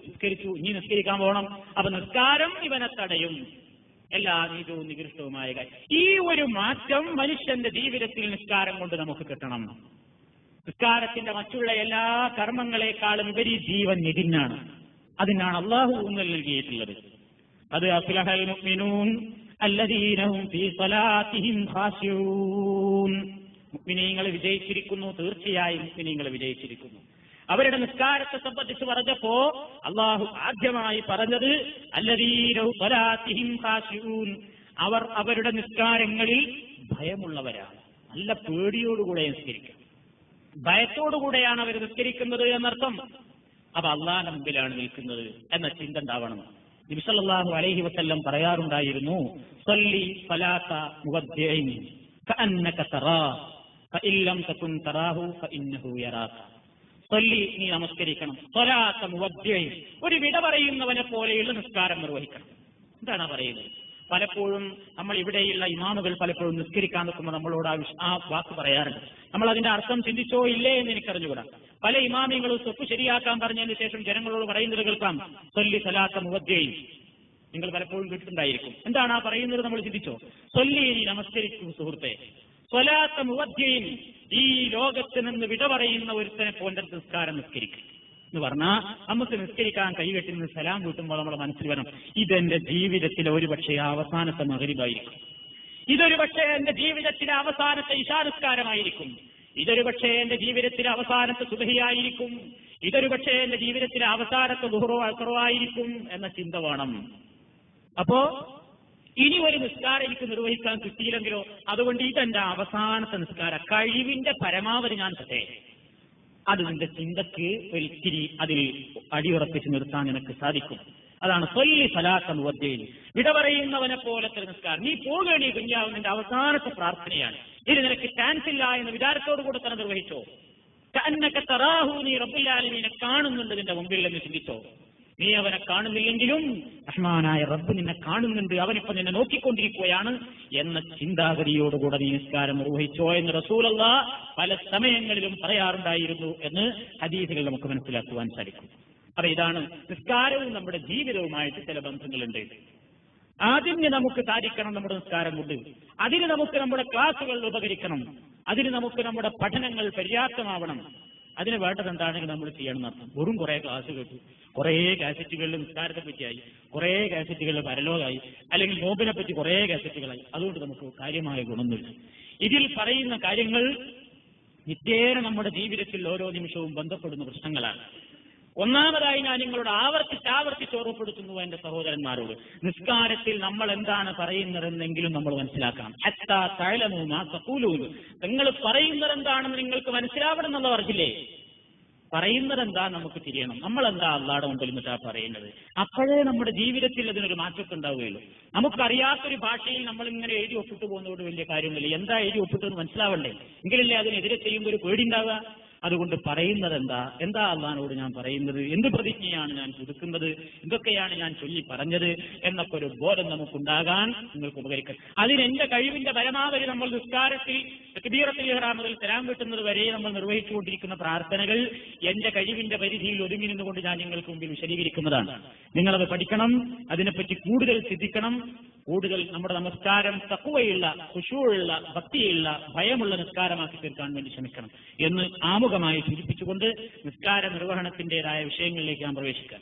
നിസ്കരിച്ചു ഇനി നിസ്കരിക്കാൻ പോകണം. അപ്പൊ നിസ്കാരം ഇവനെ തടയും. എല്ലാ നീതവും നികൃഷ്ടവുമായ കാര്യം. ഈ ഒരു മാറ്റം മനുഷ്യന്റെ ജീവിതത്തിൽ നിസ്കാരം കൊണ്ട് നമുക്ക് കിട്ടണം. നിസ്കാരത്തിന്റെ മറ്റുള്ള എല്ലാ കർമ്മങ്ങളെക്കാളും ഉപരി ജീവൻ ഇതിനാണ്. അതിനാണ് അള്ളാഹു ഊന്നൽ നൽകിയിട്ടുള്ളത്. അത് അഫ്ലഹൽ മുഅ്മിനൂൻ അല്ലദീന ഹും ഫീ സ്വലാത്തിഹിം ഖാശിഊൻ. മുഅ്മിനീങ്ങൾ വിജയിച്ചിരിക്കുന്നു, തീർച്ചയായും മുഅ്മിനീങ്ങൾ വിജയിച്ചിരിക്കുന്നു. അവരുടെ നിസ്കാരത്തെ സംബന്ധിച്ച് പറഞ്ഞപ്പോ അള്ളാഹു ആദ്യമായി പറഞ്ഞത് അല്ലദീന സ്വലാത്തിഹിം ഖാശിഊൻ, അവർ അവരുടെ നിസ്കാരങ്ങളിൽ ഭയമുള്ളവരാണ്. നല്ല പേടിയോടുകൂടെ നിസ്കരിക്കും, ഭയത്തോടുകൂടെയാണ് അവർ നിസ്കരിക്കുന്നത് എന്നർത്ഥം. അപ്പൊ അള്ളാഹിന്റെ മുമ്പിലാണ് നിൽക്കുന്നത് എന്ന ചിന്ത ഉണ്ടാവണം. നബി സല്ലല്ലാഹു അലൈഹി വസല്ലം പറയാറുണ്ടായിരുന്നു, സല്ലി ഫലാത മുവദ്ദിഇൻ കഅന്നക തറാ ഫഇൻ ലം തകുൻ തറാഹു ഫഇന്നഹു യറാക. സല്ലി, നീ നമസ്കരിക്കണം. സ്വലാത്ത മുവദ്ദിഇൻ, ഒരു വിട പറയുന്നവനെ പോലെയുള്ള നിസ്കാരം നിർവഹിക്കണം. എന്താണ് പറയുന്നത്? പലപ്പോഴും നമ്മൾ ഇവിടെയുള്ള ഇമാമുകൾ പലപ്പോഴും നിസ്കരിക്കാൻ നിൽക്കുമ്പോൾ നമ്മളോട് ആ വാക്ക് പറയാറുണ്ട്. നമ്മൾ അതിന്റെ അർത്ഥം ചിന്തിച്ചോ ഇല്ലേ എന്ന് എനിക്കറിഞ്ഞുകൂടാ. പല ഇമാമികളും സ്വപ്പ് ശരിയാക്കാൻ പറഞ്ഞതിന് ശേഷം ജനങ്ങളോട് പറയുന്നത് കേൾക്കാം, സല്ലി സലാത്ത മുവദ്ദിഇൻ. നിങ്ങൾ പലപ്പോഴും കേട്ടിട്ടുണ്ടായിരിക്കും. എന്താണ് ആ പറയുന്നത്? നമ്മൾ ചിന്തിച്ചോ? സല്ലി, നീ നമസ്കരിക്കൂ സുഹൃത്തെ. സ്വലാത്ത മുവദ്ദിഇൻ, ഈ ലോകത്ത് നിന്ന് വിട പറയുന്ന ഒരുത്തനെ പോലെ നിസ്കാരം നിസ്കരിക്കും എന്ന് പറഞ്ഞാൽ നമുക്ക് നിസ്കരിക്കാൻ കൈകെട്ടി നിന്ന് സലാം കൂട്ടുമ്പോൾ നമ്മളെ മനസ്സിൽ വരണം, ഇതെന്റെ ജീവിതത്തിലെ ഒരുപക്ഷെ അവസാനത്തെ മഗ്‌രിബായിരിക്കും, ഇതൊരു പക്ഷേ എന്റെ ജീവിതത്തിലെ അവസാനത്തെ ഇശാ നിസ്കാരമായിരിക്കും, ഇതൊരു പക്ഷേ എന്റെ ജീവിതത്തിലെ അവസാനത്തെ സുബഹിയായിരിക്കും, ഇതൊരു പക്ഷേ എന്റെ ജീവിതത്തിലെ അവസാനത്തെ ദുഹ്റോ അസ്റോ ആയിരിക്കും എന്ന ചിന്ത വേണം. അപ്പോ ഇനി ഒരു നിസ്കാരം എനിക്ക് നിർവഹിക്കാൻ കിട്ടിയില്ലെങ്കിലോ, അതുകൊണ്ട് ഇതെന്റെ അവസാനത്തെ നിസ്കാരം, കഴിവിന്റെ പരമാവധി ഞാൻ തട്ടെ. അത് നിന്റെ ചിന്തക്ക് ഒരിത്തിരി അതിൽ അടിയുറപ്പിച്ച് നിർത്താൻ നിനക്ക് സാധിക്കും. അതാണ് സല്ലി സലാത്ത മുവദ്ദിൻ, വിട പറയുന്നവനെ പോലത്തെ നിസ്കാരം. നീ പോകേണ്ടി ദുനിയാവ് നിന്റെ അവസാനത്തെ പ്രാർത്ഥനയാണ്. ഇനി നിനക്ക് ചാൻസ് ഇല്ല എന്ന വിചാരത്തോടു കൂടെ തന്നെ നിർവഹിച്ചോ. കഅന്നക തറാഹു, നീ റബ്ബുൽ ആലമീനെ കാണുന്നുണ്ട് നിന്റെ മുമ്പിൽ എന്ന് ചിന്തിച്ചോ. നീ അവനെ കാണുന്നില്ലെങ്കിലും റഹ്മാനായ റബ്ബ് നിന്നെ കാണുന്നുണ്ട്, അവനിപ്പോ നിന്നെ നോക്കിക്കൊണ്ടിരിക്കുകയാണ് എന്ന ചിന്താഗതിയോടുകൂടെ നീ നിസ്കാരം നിർവഹിച്ചോ എന്ന് റസൂലുള്ളാഹി പല സമയങ്ങളിലും പറയാറുണ്ടായിരുന്നു എന്ന് ഹദീസുകൾ നമുക്ക് മനസ്സിലാക്കുവാൻ സാധിക്കും. അപ്പൊ ഇതാണ് നിസ്കാരവും നമ്മുടെ ജീവിതവുമായിട്ട് ചില ബന്ധങ്ങളുണ്ട്. ആദ്യം നമുക്ക് സാധിക്കണം നമ്മുടെ നിസ്കാരം കൊണ്ട്. അതിന് നമുക്ക് നമ്മുടെ ക്ലാസുകൾ ഉപകരിക്കണം. അതിന് നമുക്ക് നമ്മുടെ പഠനങ്ങൾ പര്യാപ്തമാവണം. അതിന് വേണ്ടത് എന്താണെങ്കിൽ നമ്മൾ ചെയ്യണം എന്നർത്ഥം. വെറും കുറെ ക്ലാസ് കേട്ടു, കുറെ കാസറ്റുകളിൽ നിസ്കാരത്തെ പറ്റിയായി, കുറെ കാസറ്റുകളിൽ പരലോകമായി, അല്ലെങ്കിൽ നോമ്പിനെ പറ്റി കുറെ കാസറ്റുകളായി. അതുകൊണ്ട് നമുക്ക് കാര്യമായ ഗുണമൊന്നുമില്ല. ഇതിൽ പറയുന്ന കാര്യങ്ങൾ നിത്യേന നമ്മുടെ ജീവിതത്തിൽ ഓരോ നിമിഷവും ബന്ധപ്പെടുന്ന പ്രശ്നങ്ങളാണ്. ഒന്നാമതായി ഞാൻ നിങ്ങളോട് ആവർത്തിച്ച് ഓർമ്മപ്പെടുത്തുന്നു എന്റെ സഹോദരന്മാരോട്, നിസ്കാരത്തിൽ നമ്മൾ എന്താണ് പറയുന്നതെന്നെങ്കിലും നമ്മൾ മനസ്സിലാക്കണം. ഹത്താ തഅലമൂ മാ തഖൂലൂൻ, നിങ്ങൾ പറയുന്നത് എന്താണെന്ന് നിങ്ങൾക്ക് മനസ്സിലാവണം എന്നുള്ള പറഞ്ഞില്ലേ. പറയുന്നത് എന്താ നമുക്ക് തിരിയണം. നമ്മളെന്താ അള്ളാഹുവിന്റെ മുമ്പിൽ നിന്നിട്ടാ പറയുന്നത്. അപ്പോഴേ നമ്മുടെ ജീവിതത്തിൽ അതിനൊരു മാറ്റമൊക്കെ ഉണ്ടാവുകയുള്ളൂ. നമുക്കറിയാത്തൊരു ഭാഷയിൽ നമ്മൾ ഇങ്ങനെ എഴുതി ഒപ്പിട്ട് പോകുന്നതോട് വലിയ കാര്യമൊന്നുമില്ല. എന്താ എഴുതി ഒപ്പിട്ടെന്ന് മനസ്സിലാവണ്ടേ, എങ്കിലല്ലേ അതിനെതിരെ ചെയ്യുമ്പോൾ ഒരു പേടി ഉണ്ടാവുക. അതുകൊണ്ട് പറയുന്നത് എന്താ അള്ളാഹിനോട് ഞാൻ പറയുന്നത്, എന്ത് പ്രതിജ്ഞയാണ് ഞാൻ പുതുക്കുന്നത്, എന്തൊക്കെയാണ് ഞാൻ ചൊല്ലി പറഞ്ഞത് എന്നൊക്കെ ഒരു ബോധം നമുക്കുണ്ടാകാൻ നിങ്ങൾക്ക് ഉപകരിക്കും. അതിന് എന്റെ കഴിവിന്റെ പരമാവധി നമ്മൾ നിസ്കാരത്തിൽ തക്ബീറത്തുൽ ഇഹ്റാം മുതൽ സലാം വീട്ടുന്നത് വരെ നമ്മൾ നിർവഹിച്ചുകൊണ്ടിരിക്കുന്ന പ്രാർത്ഥനകൾ എന്റെ കഴിവിന്റെ പരിധിയിൽ ഒതുങ്ങി നിന്നുകൊണ്ട് ഞാൻ നിങ്ങൾക്ക് മുമ്പിൽ വിശദീകരിക്കുന്നതാണ്. നിങ്ങളത് പഠിക്കണം, അതിനെപ്പറ്റി കൂടുതൽ ചിന്തിക്കണം. കൂടുതൽ നമ്മുടെ നമസ്കാരം തഖ്വയുള്ള, ഖുശൂഉള്ള, ഭക്തിയുള്ള, ഭയമുള്ള നിസ്കാരമാക്കി തീർക്കാൻ വേണ്ടി ശ്രമിക്കണം എന്ന് ആമുഖമായി സൂചിപ്പിച്ചുകൊണ്ട് നിസ്കാര നിർവഹണത്തിന്റേതായ വിഷയങ്ങളിലേക്ക് നാം പ്രവേശിക്കാം.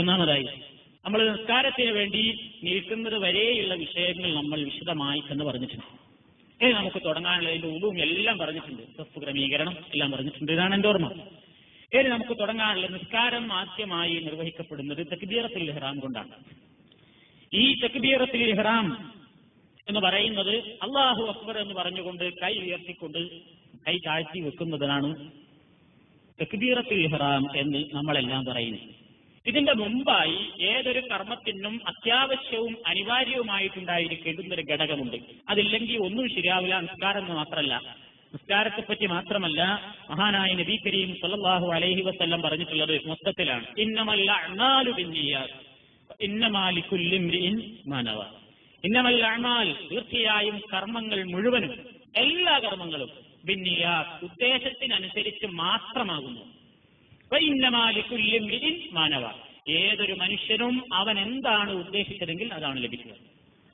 ഒന്നാമതായി നമ്മൾ നിസ്കാരത്തിന് വേണ്ടി നിൽക്കുന്നത് വരെയുള്ള വിഷയങ്ങൾ നമ്മൾ വിശദമായി എന്ന് പറഞ്ഞിട്ടുണ്ട്. ഇനി നമുക്ക് തുടങ്ങാനുള്ള അതിന്റെ ഉദുവും എല്ലാം പറഞ്ഞിട്ടുണ്ട്, സഫ് ക്രമീകരണം എല്ലാം പറഞ്ഞിട്ടുണ്ട്. ഇതാണ് എന്റെ ഓർമ്മ. ഇനി നമുക്ക് തുടങ്ങാനുള്ള നിസ്കാരം ആദ്യമായി നിർവഹിക്കപ്പെടുന്നത് തക്ബീറത്തുൽ ഇഹ്റാം കൊണ്ടാണ്. ഈ തക്ബീറത്തുൽ ഇഹ്റാം എന്ന് പറയുന്നത് അല്ലാഹു അക്ബർ എന്ന് പറഞ്ഞുകൊണ്ട് കൈ ഉയർത്തിക്കൊണ്ട് കൈ താഴ്ത്തി വെക്കുന്നതിനാണ് തക്ബീറത്തുൽ ഇഹ്റാം എന്ന് നമ്മളെല്ലാം പറയുന്നത്. ഇതിന്റെ മുമ്പായി ഏതൊരു കർമ്മത്തിനും അത്യാവശ്യവും അനിവാര്യവുമായിട്ടുണ്ടായിരിക്കേണ്ടുന്ന ഒരു ഘടകമുണ്ട്. അതില്ലെങ്കിൽ ഒന്നും ശരിയാവില്ല. നിസ്കാരം എന്ന് മാത്രമല്ല, നിസ്കാരത്തെപ്പറ്റി മാത്രമല്ല, മഹാനായ നബി കരീം സല്ലല്ലാഹു അലൈഹി വസല്ലം പറഞ്ഞിട്ടുള്ളത് മൊത്തത്തിലാണ്. ഇന്നമൽ അഅ്മാലു ബിന്നിയ്യാത്ത് ഇന്നമാ ലികുല്ലി ഇംറിഇൻ മാ നവാ. ഇന്നമൽ അഅ്മാൽ, തീർച്ചയായും കർമ്മങ്ങൾ മുഴുവനും, എല്ലാ കർമ്മങ്ങളും ബിന്നിയ്യാത്ത്, ഉദ്ദേശത്തിനനുസരിച്ച് മാത്രമാകുന്നു. ഇന്നമാ ലികുല്ലി ഇംറിഇൻ മാ നവാ, ഏതൊരു മനുഷ്യനും അവൻ എന്താണ് ഉദ്ദേശിച്ചതെങ്കിൽ അതാണ് ലഭിക്കുക.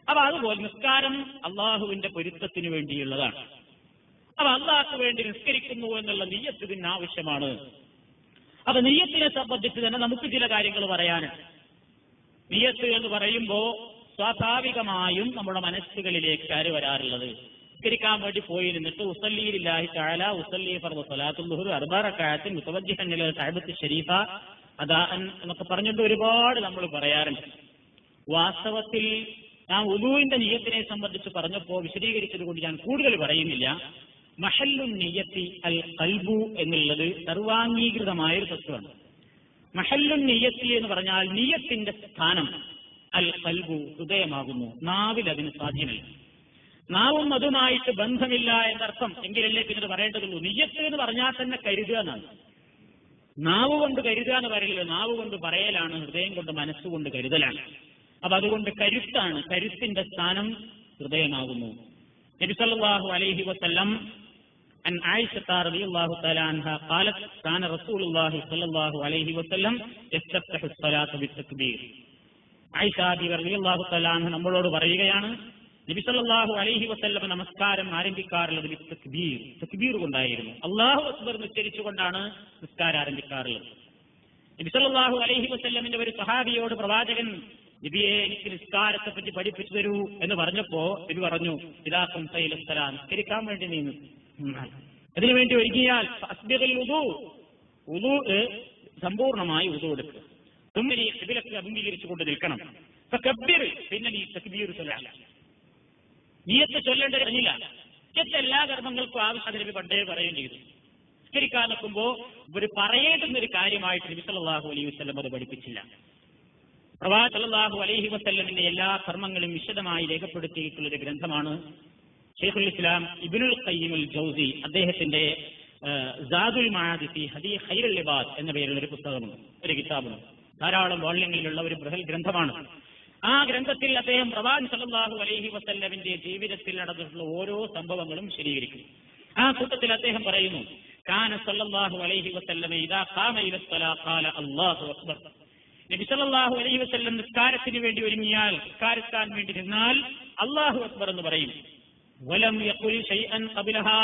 അപ്പൊ അതുപോലെ നിസ്കാരം അള്ളാഹുവിന്റെ പൊരുത്തത്തിന് വേണ്ടിയുള്ളതാണ്. അപ്പൊ അള്ളാഹ്ക്ക് വേണ്ടി നിസ്കരിക്കുന്നു എന്നുള്ള നിയ്യത്ത് ഇതിന് ആവശ്യമാണ്. അപ്പൊ നിയ്യത്തിനെ സംബന്ധിച്ച് തന്നെ നമുക്ക് ചില കാര്യങ്ങൾ പറയാനുണ്ട്. നിയ്യത്ത് എന്ന് പറയുമ്പോൾ സ്വാഭാവികമായും നമ്മുടെ മനസ്സുകളിലേക്ക് കയറി വരാറുള്ളത്, നിസ്കരിക്കാൻ വേണ്ടി പോയി നിന്നിട്ട് ഉസല്ലി ലില്ലാഹി തആല ഉസല്ലി ഫർദു സ്വലാത്തുൽ ളുഹ്ർ അർബഅ റകഅത്തിൻ മുതവജ്ജിഹൻ ഇലാ കഅബത്തി ശരീഫ അദാഅൻ എന്നൊക്കെ പറഞ്ഞിട്ട് ഒരുപാട് നമ്മൾ പറയാറുണ്ട്. വാസ്തവത്തിൽ ഞാൻ വുദൂഇന്റെ നിയ്യത്തിനെ സംബന്ധിച്ച് പറഞ്ഞപ്പോൾ വിശദീകരിച്ചത് കൊണ്ട് ഞാൻ കൂടുതൽ പറയുന്നില്ല. മഹല്ലു നിയ്യത്തി അൽ ഖൽബു എന്നുള്ളത് സർവാംഗീകൃതമായ ഒരു തത്വമാണ്. മഹല്ലു നിയ്യത്തി എന്ന് പറഞ്ഞാൽ നിയ്യത്തിന്റെ സ്ഥാനം അൽ ഖൽബു, ഹൃദയമാകുന്നു. നാവിൽ അതിന് സാധ്യമല്ല. നാവും അതുമായിട്ട് ബന്ധമില്ല എന്നർത്ഥം. എങ്കിലല്ലേ പിന്നെ പറയേണ്ടതുള്ളൂ. നിയ്യത്ത് എന്ന് പറഞ്ഞാൽ തന്നെ കരുതുക എന്നാണ്. നാവ് കൊണ്ട് കരുതുക എന്ന് പറയില്ല, നാവ് കൊണ്ട് പറയലാണ്, ഹൃദയം കൊണ്ട് മനസ്സുകൊണ്ട് കരുതലാണ്. അപ്പൊ അതുകൊണ്ട് കരുത്താണ്, കരുത്തിന്റെ സ്ഥാനം ഹൃദയമാകുന്നു. നബി സല്ലല്ലാഹു അലൈഹി വസല്ലം عن عائشة رضي الله تعالى عنها قالت كان رسول الله صلى الله عليه وسلم يستفتح الصلاة بالتكبير. ആയിഷ റളിയല്ലാഹു തആല അൻഹ നമ്മളോട് പറയുകയാണ്, നബി സല്ലല്ലാഹു അലൈഹി വസല്ലം നമസ്കാരം ആരംഭിക്കാറുള്ളത് തക്ബീർ, തക്ബീർ കൊണ്ടായിരുന്നു. അല്ലാഹു അക്ബർ ഉച്ചരിച്ചുകൊണ്ടാണ് നിസ്കാരം ആരംഭിക്കാറുള്ളത്. നബി സല്ലല്ലാഹു അലൈഹി വസല്ലമിന്റെ ഒരു സഹാബിയോട് പ്രവാചകൻ, നബിയെ എനിക്ക് നിസ്കാരത്തെ പറ്റി പഠിപ്പിച്ചു തരൂ എന്ന് പറഞ്ഞപ്പോ നബി പറഞ്ഞു, ഇദാ ഖുംത ഇല സ്വലാ, നിസ്കരിക്കാൻ വേണ്ടി നീ അതിനുവേണ്ടി ഒരുങ്ങിയാൽ സമ്പൂർണമായി ഉദു എടുക്കുക. ഇതിലൊക്കെ അഭിമുഖീകരിച്ചുകൊണ്ട് നിൽക്കണം. പിന്നെ നീ തക്ബീർ ചൊല്ലാണ്. നിയ്യത്ത് ചൊല്ലേണ്ട കഴിഞ്ഞില്ല. നിയ്യത്ത് എല്ലാ കർമ്മങ്ങൾക്കും ആവശ്യം നബി പണ്ടേ പറയുകയും ചെയ്തു. നിസ്കരിക്കാൻ നിൽക്കുമ്പോ ഒരു പറയേണ്ടുന്ന ഒരു കാര്യമായിട്ട് നബി സല്ലല്ലാഹു അലൈഹി വസല്ലം അത് പഠിപ്പിച്ചില്ല. പ്രവാചകൻ സല്ലല്ലാഹു അലൈഹി വസല്ലമിന്റെ എല്ലാ കർമ്മങ്ങളും വിശദമായി രേഖപ്പെടുത്തിയിട്ടുള്ള ഒരു ഗ്രന്ഥമാണ് ശൈഖുൽ ഇസ്ലാം ഇബ്നുൽ ഖയ്യിം അൽ ജൗസി അദ്ദേഹത്തിന്റെ സാദുൽ മആദി ഫീ ഹദീ ഖൈറുൽ ഇബാദ് എന്ന പേരിലുള്ള ഒരു പുസ്തകമുണ്ട്, ഒരു കിതാബുണ്ട്. ധാരാളം വോള്യങ്ങളിലുള്ള ഒരു ബൃഹൽ ഗ്രന്ഥമാണ്. ആ ഗ്രന്ഥത്തിൽ അദ്ദേഹം പ്രവാചകൻ സല്ലല്ലാഹു അലൈഹി വസല്ലമിന്റെ ജീവിതത്തിൽ നടന്നിട്ടുള്ള ഓരോ സംഭവങ്ങളും ശരികരിക്കും. ആ കൂട്ടത്തിൽ അദ്ദേഹം പറയുന്നു, കാന സല്ലല്ലാഹു അലൈഹി വസല്ലമ ഇദാ ഖാമ ഇല സ്വലാ ഖാല അല്ലാഹു അക്ബർ. നബി സല്ലല്ലാഹു അലൈഹി വസല്ലം നിസ്കാരത്തിന് വേണ്ടി ഒരുങ്ങിയാൽ, നിസ്കാരക്കാൻ വേണ്ടി നിന്നാൽ അല്ലാഹു അക്ബർ എന്ന് പറയും. വലം യഖുൽ ശൈഅൻ ഖബലഹാ,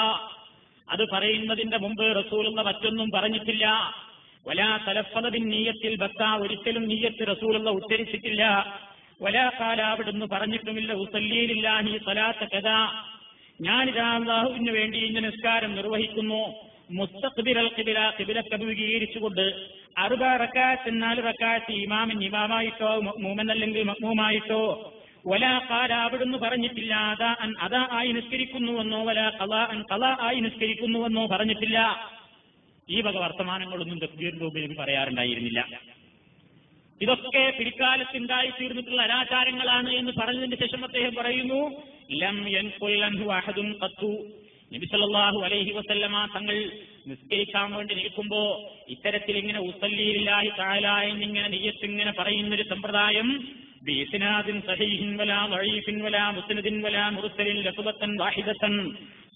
അത് പറയുന്നതിന്റെ മുമ്പ് റസൂലുള്ള മറ്റൊന്നും പറഞ്ഞിട്ടില്ല. വലാ തലഫദ ബിന്നിയ്യത്തിൽ ബത്ത, ഒരിക്കലും നിയ്യത്ത് റസൂലുള്ള ഉച്ചരിച്ചിട്ടില്ല. വലാ ഖാല, അവിടുന്ന് പറഞ്ഞിട്ടുമില്ല ഉസല്ലി ലില്ലാഹി സ്വലാത്ത കദാ, ഞാനിതാ അല്ലാഹുവിന് വേണ്ടി ഇന്ന നിസ്കാരം നിർവഹിക്കുന്നു, മുസ്തഖ്ബിറൽ ഖിബ്ല, ഖിബ്ലക്ക് അഭിമുഖീകരിച്ചുകൊണ്ട്, 4 റക്അത്ത് 4 റക്അത്ത് ഇമാമിൻ ഇമാമായിട്ടോ മുഅ്മിൻ അല്ലെങ്കിൽ മഅ്മൂമായിട്ടോ. വലാ ഖാല, അവിടുന്ന് പറഞ്ഞിട്ടില്ല അദാ ആയി നിസ്കരിക്കുന്നുവെന്നോ വലാ ഖളാഅൻ ഖളാ ആയി നിസ്കരിക്കുന്നുവെന്നോ പറഞ്ഞിട്ടില്ല. ഈ വക വർത്തമാനങ്ങളൊന്നും തക്ബീറിന്റെ മുമ്പിൽ പറയാറുണ്ടായിരുന്നില്ല. ഇതൊക്കെ പിൽക്കാലത്തുണ്ടായി തീർന്നിട്ടുള്ള അനാചാരങ്ങളാണ് എന്ന് പറഞ്ഞതിന് ശേഷം അദ്ദേഹം പറയുന്നു, ലം യൻഖുൽ അൻഹു അഹദുൻ ഖത്തു. നബി സല്ലല്ലാഹു അലൈഹി വസല്ലമ തങ്ങൾ നിസ്കരിക്കാൻ വേണ്ടി നിൽക്കുമ്പോ ഇത്തരത്തിൽ ഇങ്ങനെ ഉസല്ലി ലില്ലാഹി തആല എന്നിങ്ങനെ നിയ്യത്ത് ഇങ്ങനെ പറയുന്നൊരു സമ്പ്രദായം ബിഇസ്നാദിൻ സഹീഹിൻ വലാ ദഈഫിൻ വലാ മുസ്നദിൻ വലാ മുർസലിൻ ലഫ്ളത്തൻ വാഹിദത്തൻ,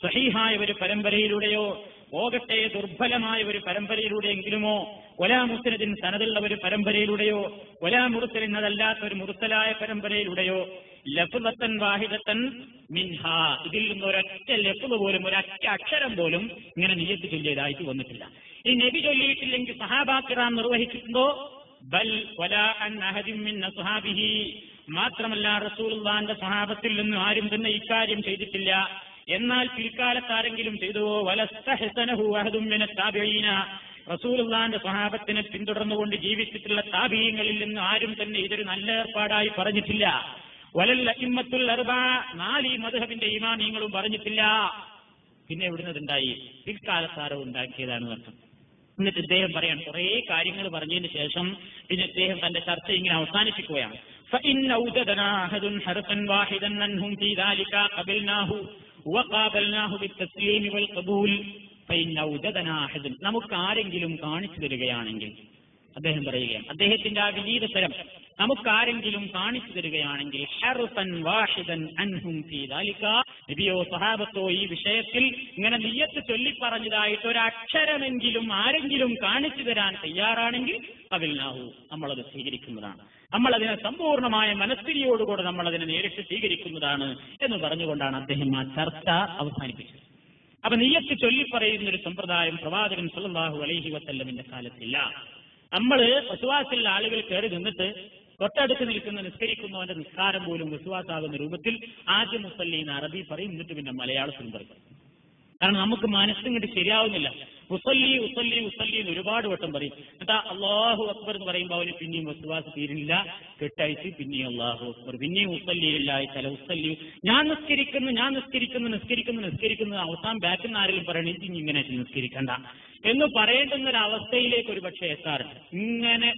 സഹീഹായ ഒരു പരമ്പരയിലൂടെയോ പോകട്ടെ ദുർബലമായ ഒരു പരമ്പരയിലൂടെയെങ്കിലുമോ, വലാ മുസ്നദിൻ സനദുള്ള ഒരു പരമ്പരയിലൂടെയോ, വലാ മുർസലിൻ അതല്ലാത്ത ഒരു മുർസലായ പരമ്പരയിലൂടെയോ, ലഫ്ളത്തൻ വാഹിദത്തൻ മിൻഹാ, ഇതിൽ നിന്ന് ഒരൊറ്റ ലഫ്ള് പോലും ഒരൊറ്റ അക്ഷരം പോലും ഇങ്ങനെ നിയ്യത്ത് ചൊല്ലിയതായിട്ട് വന്നിട്ടില്ല. ഈ നബി ചൊല്ലിയിട്ടില്ലെങ്കിൽ സഹാബാക്കിറാം നിർവഹിച്ചിട്ടുണ്ടോ? ബൽ വലാ അൻ അഹദിൻ മിൻ അസ്ഹാബിഹി, മാത്രമല്ല റസൂലുള്ളാഹിന്റെ സഹാബത്തിൽ നിന്ന് ആരും തന്നെ ഇക്കാര്യം ചെയ്തിട്ടില്ല. എന്നാൽ പിൽക്കാലത്താരെങ്കിലും ചെയ്തുവോ? വലസ്തഹ്സനഹു അഹദുൻ മിന താബിഈന, റസൂലുള്ളാഹിന്റെ സഹാബത്തിനെ പിന്തുടർന്നുകൊണ്ട് ജീവിച്ചിട്ടുള്ള താബിഈങ്ങളിൽ നിന്ന് ആരും തന്നെ ഇതൊരു നല്ല ഏർപ്പാടായി പറഞ്ഞിട്ടില്ല. വലൽ അഇമ്മത്തുൽ അർബഅ, 4 മദ്ഹബിന്റെ ഇമാമിയങ്ങളും പറഞ്ഞിട്ടില്ല. പിന്നെ എവിടുന്നതുണ്ടായി? പിൽക്കാലത്താരോ ഉണ്ടാക്കിയതാണ് അർത്ഥം. എന്നിട്ട് ഇദ്ദേഹം പറയാൻ കുറെ കാര്യങ്ങൾ പറഞ്ഞതിന് ശേഷം പിന്നെ ഇദ്ദേഹം തന്റെ ചർച്ച ഇങ്ങനെ അവസാനിപ്പിക്കുകയാണ്. فإن أوجدنا أحد حرفا واحدا منهم في ذلك قبلناه وقابلناه بالتسليم والقبول فإن أوجدنا أحد, നമുക്ക് ആരെങ്കിലും കാണിച്ചു തരികയാണെങ്കിൽ, അദ്ദേഹം പറയുകയാണ്, അദ്ദേഹത്തിന്റെ ആ വിനീതതരം നമുക്കാരെങ്കിലും കാണിച്ചു തരികയാണെങ്കിൽ, ഹർഫൻ വാഹിദൻ അൻഹും ഫീ ദാലിക, നബിയോ സഹാബത്തോ ഈ വിഷയത്തിൽ ഇങ്ങനെ നിയ്യത്ത് ചൊല്ലിപ്പറഞ്ഞതായിട്ട് ഒരക്ഷരമെങ്കിലും ആരെങ്കിലും കാണിച്ചു തരാൻ തയ്യാറാണെങ്കിൽ ഖബൽനാഹു, നമ്മളത് സ്വീകരിക്കുന്നതാണ്, നമ്മളതിനെ സമ്പൂർണമായ മനസ്ഥിതിയോടുകൂടെ നമ്മളതിനെ നേരിട്ട് സ്വീകരിക്കുന്നതാണ് എന്ന് പറഞ്ഞുകൊണ്ടാണ് അദ്ദേഹം ആ ചർച്ച അവസാനിപ്പിച്ചത്. അപ്പൊ നിയ്യത്ത് ചൊല്ലിപ്പറയുന്ന ഒരു സമ്പ്രദായം പ്രവാചകൻ സല്ലല്ലാഹു അലൈഹി വസല്ലമിന്റെ കാലത്തില്ല. നമ്മള് വിശ്വാസമുള്ള ആളുകൾ കയറി നിന്നിട്ട് തൊട്ടടുത്ത് നിൽക്കുന്ന നിസ്കരിക്കുന്നവന്റെ നിസ്കാരം പോലും വിശ്വാസാകുന്ന രൂപത്തിൽ ആദ്യം മുസല്ലീൻ അറബി പറയും, എന്നിട്ട് പിന്നെ മലയാളത്തിലും പറയും. കാരണം നമുക്ക് മനസ്സിങ്ങോട്ട് ശരിയാവുന്നില്ല. ഉസല്ലി ഉസല്ലി ഉസല്ലി എന്ന് ഒരുപാട് വട്ടം പറയും. എന്നിട്ട് അല്ലാഹു അക്ബർ എന്ന് പറയുമ്പോൾ അവന് പിന്നെയും വിശ്വാസം തീരുന്നില്ല, കെട്ടഴിച്ച് പിന്നെയും അല്ലാഹു അക്ബർ, പിന്നെയും ഉസല്ലിയില്ലായി തല ഉസല്ലി, ഞാൻ നിസ്കരിക്കുന്നു ഞാൻ നിസ്കരിക്കുന്നു നിസ്കരിക്കുന്നു നിസ്കരിക്കുന്നു, അവസാനം ബാക്കിൽ നിന്ന് ആരെങ്കിലും പറയണേ ഇനി ഇങ്ങനെ നിസ്കരിക്കണ്ട എന്ന് പറയേണ്ടുന്ന ഒരു അവസ്ഥയിലേക്ക് ഒരു പക്ഷേ എത്താറുണ്ട്. ഇങ്ങനെ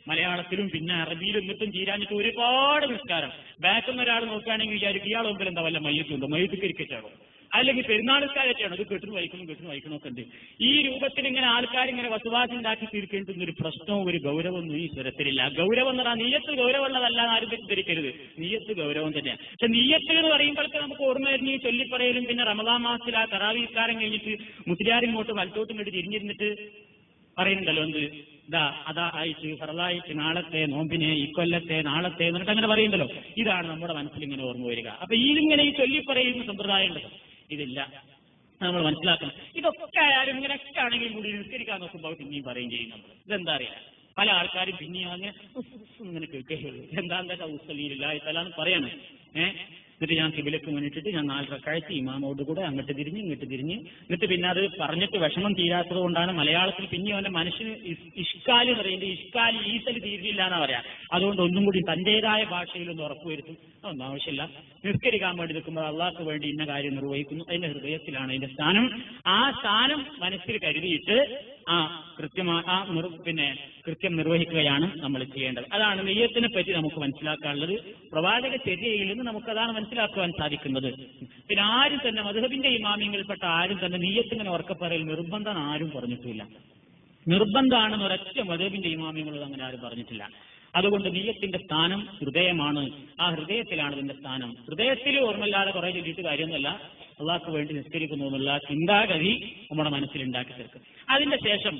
മലയാളത്തിലും പിന്നെ അറബിയിലും എന്നിട്ടും തീരാഞ്ഞിട്ട് ഒരുപാട് നിസ്കാരം. ബാക്കിൽ നിന്ന് ഒരാൾ നോക്കുകയാണെങ്കിൽ വിചാരിക്കും ഇയാൾ മുമ്പിൽ എന്താ വല്ല മയ്യത്തുണ്ടോ, മയ്യത്ത് ക്രിക്കറ്റാണോ, അല്ലെങ്കിൽ പെരുന്നാൾക്കാരൊക്കെയാണോ, ഇത് കെട്ടുന്നു വായിക്കണമൊക്കെ ഉണ്ട്. ഈ രൂപത്തിൽ ഇങ്ങനെ ആൾക്കാരിങ്ങനെ വസുവാസം ഉണ്ടാക്കി തീർക്കേണ്ടുന്ന ഒരു പ്രശ്നവും ഒരു ഗൗരവമൊന്നും ഈ സ്വരത്തിലില്ല. ഗൗരവം എന്ന് പറഞ്ഞാൽ നീയത്ത് ഗൗരവമുള്ളതല്ല ആരും തെറ്റിദ്ധരിക്കരുത്, നീയത്ത് ഗൗരവം തന്നെയാണ്. പക്ഷെ നീയത്ത് എന്ന് പറയുമ്പോഴത്തെ നമുക്ക് ഓർമ്മ വരുന്ന ഈ ചൊല്ലിപ്പറയലും പിന്നെ റമദാൻ മാസത്തിൽ ആ തറാവീഹ്കാരം കഴിഞ്ഞിട്ട് മുസ്ലിയാരിങ്ങോട്ട് വലത്തോട്ടും ഇങ്ങോട്ട് തിരിഞ്ഞിരുന്നിട്ട് പറയുന്നുണ്ടല്ലോ, എന്ത് ഇതാ അതാ ആയിട്ട് ഫറലായിട്ട് നാളത്തെ നോമ്പിനെ ഇക്കൊല്ലത്തെ നാളത്തെ എന്നിട്ട് അങ്ങനെ പറയുന്നുണ്ടല്ലോ. ഇതാണ് നമ്മുടെ മനസ്സിൽ ഇങ്ങനെ ഓർമ്മ വരിക. അപ്പൊ ഇതിങ്ങനെ ഈ ചൊല്ലിപ്പറയുന്ന സമ്പ്രദായം ഉണ്ടല്ലോ, ഇതില്ല, നമ്മൾ മനസ്സിലാക്കണം. ഇതൊക്കെ ആയാലും ഇങ്ങനെയൊക്കെ ആണെങ്കിൽ കൂടി നിസ്കരിക്കാൻ നോക്കുമ്പോൾ പിന്നെയും പറയും ചെയ്യും നമ്മൾ. ഇതെന്താ അറിയാം, പല ആൾക്കാരും പിന്നെയും അങ്ങനെ ഇങ്ങനെ കേൾക്കുകയുള്ളൂ. എന്താ ഉസ്സലിയില്ല ഇത്തലാന്ന് പറയാണ്. എന്നിട്ട് ഞാൻ കിബിലക്ക് മുന്നിട്ടിട്ട് ഞാൻ 4 റക്അത്ത് ഇമാമോട് കൂടെ അങ്ങോട്ട് തിരിഞ്ഞ് ഇങ്ങോട്ട് തിരിഞ്ഞ്, എന്നിട്ട് പിന്നെ അത് പറഞ്ഞിട്ട് വിഷമം തീരാത്തത് കൊണ്ടാണ് മലയാളത്തിൽ പിന്നെയും അവന്റെ മനുഷ്യന് ഇഷ്കാല് പറയുന്നത്, ഇഷ്കാല് ഈസല് തീരില്ല എന്നാ പറയാ. അതുകൊണ്ട് ഒന്നും കൂടി തന്റേതായ ഭാഷയിലൊന്ന് ഉറപ്പുവരുത്തും, അതൊന്നും ആവശ്യമില്ല. നിസ്കരിക്കാൻ വേണ്ടി നിൽക്കുമ്പോൾ അള്ളാഹ്ക്ക് വേണ്ടി ഇന്ന കാര്യം നിർവഹിക്കുന്നു, അതിന്റെ ഹൃദയത്തിലാണ് അതിന്റെ സ്ഥാനം. ആ സ്ഥാനം മനസ്സിൽ കരുതിയിട്ട് കൃത്യം നിർവഹിക്കുകയാണ് നമ്മൾ ചെയ്യേണ്ടത്. അതാണ് നെയ്യത്തിനെ പറ്റി നമുക്ക് മനസ്സിലാക്കാനുള്ളത്. പ്രവാചക ചര്യയിൽ നിന്ന് നമുക്കതാണ് മനസ്സിലാക്കുവാൻ സാധിക്കുന്നത്. പിന്നെ ആരും തന്നെ മദ്ഹബിന്റെ ഇമാമിയങ്ങളിൽപ്പെട്ട ആരും തന്നെ നെയ്യത്തിങ്ങനെ ഉറക്കപ്പറയിൽ നിർബന്ധം ആരും പറഞ്ഞിട്ടില്ല. നിർബന്ധമാണെന്ന് ഒരൊറ്റ മദ്ഹബിന്റെ ഇമാമിയങ്ങളും അങ്ങനെ ആരും പറഞ്ഞിട്ടില്ല. അതുകൊണ്ട് നിയ്യത്തിന്റെ സ്ഥാനം ഹൃദയമാണ്. ആ ഹൃദയത്തിലാണ് ഇതിന്റെ സ്ഥാനം. ഹൃദയത്തിൽ ഓർമ്മയില്ലാതെ കുറെ ചൊല്ലിയിട്ട് കാര്യമൊന്നുമല്ല, അള്ളാഹ്ക്ക് വേണ്ടി നിസ്കരിക്കുന്നു എന്നുള്ള ചിന്താഗതി നമ്മുടെ മനസ്സിൽ ഉണ്ടാക്കി തീർക്കും. അതിന്റെ ശേഷം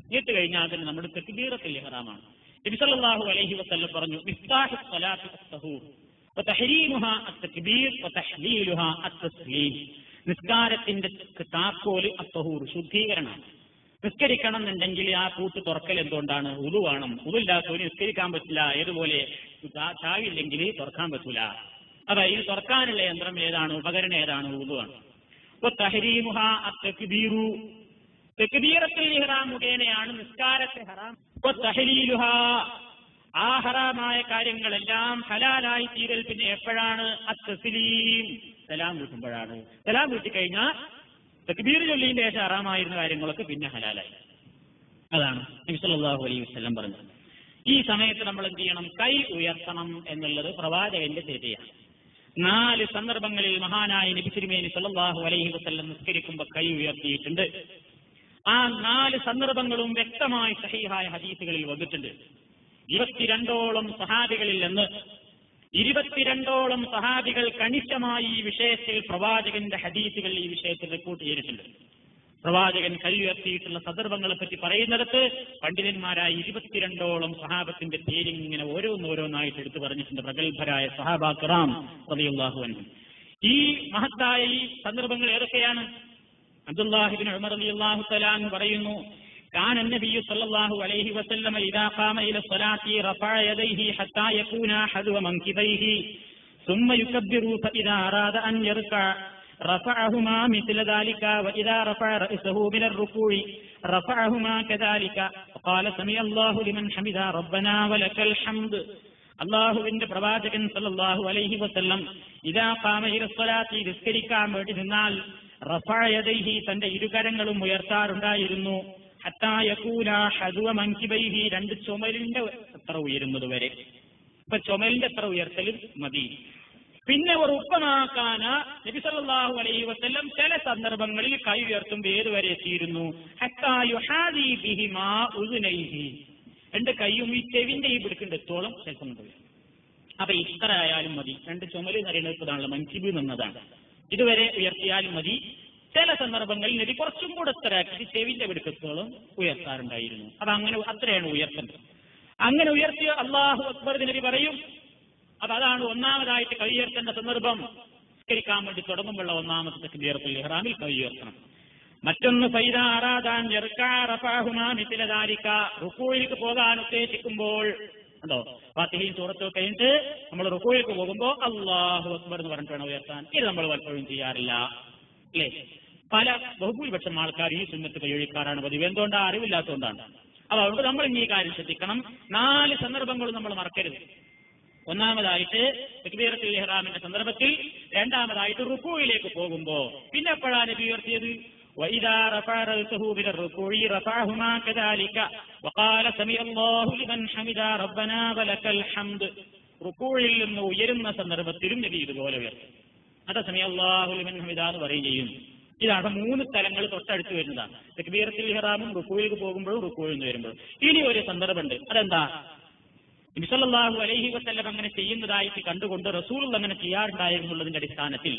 നിയ്യത്ത് കഴിഞ്ഞാൽ തന്നെ നമ്മുടെ തക്ബീറത്തുൽ ഇഹ്റാമാണ്. നബി സല്ലല്ലാഹു അലൈഹി വസല്ലം പറഞ്ഞു, മിഫ്താഹു സ്വലാത്തി അസ്സഹൂർ വതഹരീമുഹാ അത്തക്ബീർ വതഹ്ലീലുഹാ അത്തസ്ലീം. നിസ്കാരത്തിന്റെ താക്കോല് അസ്സഹൂർ, ശുദ്ധീകരണമാണ്. നിസ്കരിക്കണം എന്നുണ്ടെങ്കിൽ ആ കൂട്ട് തുറക്കൽ എന്തുകൊണ്ടാണ്? ഉളു വേണം. ഉളില്ലാത്തവന് നിസ്കരിക്കാൻ പറ്റില്ല. ഏതുപോലെ ചാവില്ലെങ്കിൽ തുറക്കാൻ പറ്റൂല. അതായത് തുറക്കാനുള്ള യന്ത്രം ഏതാണ്? ഉപകരണം ഏതാണ്? ഉളുവാണ്. തഹരീമുഹാ അത്തക്ബീറു, തക്ബീറത്തുൽ ഇഹ്റാം മുഖേനയാണ് നിസ്കാരത്തെ ഹറാം. തഹ്ലീലുഹാ, ആ ഹറാമായ കാര്യങ്ങളെല്ലാം ഹലാലായി തീരൽ പിന്നെ എപ്പോഴാണ്? അത്തസ്ലീം, സലാം വീട്ടുമ്പോഴാണ്. സലാം വീട്ടിക്കഴിഞ്ഞാൽ തക്ബീർ ചൊല്ലിന്റെ ശേഷം ഹറാമായിരുന്ന കാര്യങ്ങളൊക്കെ പിന്നെ ഹലാലായി. അതാണ് നബി സല്ലല്ലാഹു അലൈഹി വസല്ലം പറഞ്ഞത്. ഈ സമയത്ത് നമ്മൾ എന്ത് ചെയ്യണം? കൈ ഉയർത്തണം എന്നുള്ളത് പ്രവാചകന്റെ ചര്യയാണ്. 4 സന്ദർഭങ്ങളിൽ മഹാനായ നബി തിരുമേനി സല്ലല്ലാഹു അലൈഹി വസല്ലം നിസ്കരിക്കുമ്പോൾ കൈ ഉയർത്തിയിട്ടുണ്ട്. ആ 4 സന്ദർഭങ്ങളും വ്യക്തമായി സഹീഹായ ഹദീസുകളിൽ വന്നിട്ടുണ്ട്. 22ഓളം സഹാബികളിൽ നിന്ന് 22ഓളം സഹാബികൾ കണിശമായി ഈ വിഷയത്തിൽ പ്രവാചകന്റെ ഹദീസുകൾ ഈ വിഷയത്തിൽ റിപ്പോർട്ട് ചെയ്തിട്ടുണ്ട്. പ്രവാചകൻ കൈ ഉയർത്തിയിട്ടുള്ള സന്ദർഭങ്ങളെ പറ്റി പറയുന്നിടത്ത് പണ്ഡിതന്മാരായ 22ഓളം സഹാബത്തിന്റെ പേര് ഇങ്ങനെ ഓരോന്നോരോന്നായിട്ട് എടുത്തു പറഞ്ഞിട്ടുണ്ട്. പ്രഗത്ഭരായ സഹാബാ കിറാം റളിയല്ലാഹു അൻഹും. ഈ മഹത്തായ ഈ സന്ദർഭങ്ങൾ ഏതൊക്കെയാണ്? അബ്ദുല്ലാഹി ഇബ്നു ഉമർ റളിയല്ലാഹു തആല അൻഹു പറയുന്നു, كان النبي صلى الله عليه وسلم إذا قام إلى الصلاة رفع يديه حتى يكون حذو منكبيه ثم يكبر فإذا أراد أن يركع رفعهما مثل ذلك وإذا رفع رأسه من الركوع رفعهما كذلك وقال سمع الله لمن حمده ربنا ولك الحمد. അള്ളാഹുവിന്റെ പ്രവാചകൻ സല്ലല്ലാഹു അലൈഹി വസല്ലം ഇദാ ഖാമ ഇല സ്വലാത്തി, നിസ്കരിക്കാൻ വേണ്ടി നിന്നാൽ റഫഅ യദൈഹി, തന്റെ ഇരുകരങ്ങളും ഉയർത്താറുണ്ടായിരുന്നു. ഹത്താ യകൂന ഹദുവ മൻകിബൈഹി, 2 ചുമലിന്റെ അത്ര ഉയരുന്നത് വരെ. ഇപ്പൊ ചുമലിന്റെ അത്ര ഉയർത്തൽ മതി. പിന്നെ ഒരു ഉപ്പമാക്കാന നബി സല്ലല്ലാഹു അലൈഹി വസല്ലം ചില സന്ദർഭങ്ങളിൽ കൈ ഉയർത്തുമ്പോൾ ഏതുവരെ എത്തിയിരുന്നു? ഹത്താ യുഹാദി ബിഹിമാ ഉദുനൈഹി, 2 കൈയും ഈ ചെവിന്റെ ഈ പിടിക്കേണ്ടത്തോളം ചിലപ്പം ഉണ്ട്. അപ്പൊ ഇത്ര ആയാലും മതി. 2 ചുമല് എന്ന് പറയുന്നതാണല്ലോ മൻകിബ് എന്നതാണ്. ഇതുവരെ ഉയർത്തിയാലും മതി. ചില സന്ദർഭങ്ങളിൽ നബി കുറച്ചും കൂടെ ഇത്രയാക്കി ചെവിന്റെ പിടുക്കത്തോളം ഉയർത്താറുണ്ടായിരുന്നു. അത് അങ്ങനെ അത്രയാണ് ഉയർത്തേണ്ടത്. അങ്ങനെ ഉയർത്തിയ അല്ലാഹു അക്ബർ നബി പറയും. അപ്പൊ അതാണ് ഒന്നാമതായിട്ട് കൈ ഉയർത്തേണ്ട സന്ദർഭം. നിസ്കരിക്കാൻ വേണ്ടി തുടങ്ങുമ്പോഴുള്ള ഒന്നാമത്തെ തക്ബീറത്തുൽ ഇഹ്റാമിൽ കൈ ഉയർത്തണം. മറ്റൊന്ന് ഫൈദാ അറാദാൻ യർകാ റഫഅഹുമാ മിസ്ല ദാലിക, റുകൂഇലേക്ക് പോകാൻ ഉദ്ദേശിക്കുമ്പോൾ ഉണ്ടോ, ഫാത്തിഹയും സൂറത്തും കഴിഞ്ഞിട്ട് നമ്മൾ റുകൂഇലേക്ക് പോകുമ്പോൾ അല്ലാഹു അക്ബർ എന്ന് പറഞ്ഞിട്ട് വേണം ഉയർത്താൻ. ഇത് നമ്മൾ പലപ്പോഴും ചെയ്യാറില്ല, അല്ലേ? ബഹുഭൂരിപക്ഷം ആൾക്കാർ ഈ സുന്നത്ത് കൈയൊഴിക്കാറാണ് പതിവ്. എന്തുകൊണ്ടാണ്? അറിവില്ലാത്തതുകൊണ്ടാണ്. അപ്പൊ അതുകൊണ്ട് നമ്മൾ ഈ കാര്യം ശ്രദ്ധിക്കണം. 4 സന്ദർഭങ്ങളും നമ്മൾ മറക്കരുത്. ഒന്നാമതായിട്ട് തക്ബീറത്തുൽ ഇഹ്റാമിന്റെ സന്ദർഭത്തിൽ, രണ്ടാമതായിട്ട് റുകൂഇലേക്ക് പോകുമ്പോ. പിന്നെ എപ്പോഴാണ് നബി ഉയർത്തിയത്? وإذا رفع رأسه من الركوع رفعهما كذلك وقال سمع الله لمن حمده ربنا ولك الحمد. റുകൂഇൽ നിന്ന് ഉയരുന്ന സന്ദർഭത്തിലും നബി ഇതുപോലെ ഉയർത്തും. അത് സമി അല്ലാഹു ലിമൻ ഹമിദ എന്ന് പറയുകയും ചെയ്യും. ഇതാണ് 3 സ്ഥലങ്ങൾ തൊട്ടടുത്ത് വരുന്നതാണ്. തക്ബീറത്തുൽ ഇഹ്റാമും റുകൂഇലേക്ക് പോകുമ്പോഴും റുകൂഇൽ നിന്ന് വരുമ്പോഴും. ഇനി ഒരു സന്ദർഭമുണ്ട്. അതെന്താ? നബി സല്ലല്ലാഹു അലൈഹി വസല്ലം അങ്ങനെ ചെയ്യുന്നതായിട്ട് കണ്ടുകൊണ്ട് റസൂൽ അങ്ങനെ ചെയ്യാറുണ്ടായിരുന്നുള്ളതിന്റെ അടിസ്ഥാനത്തിൽ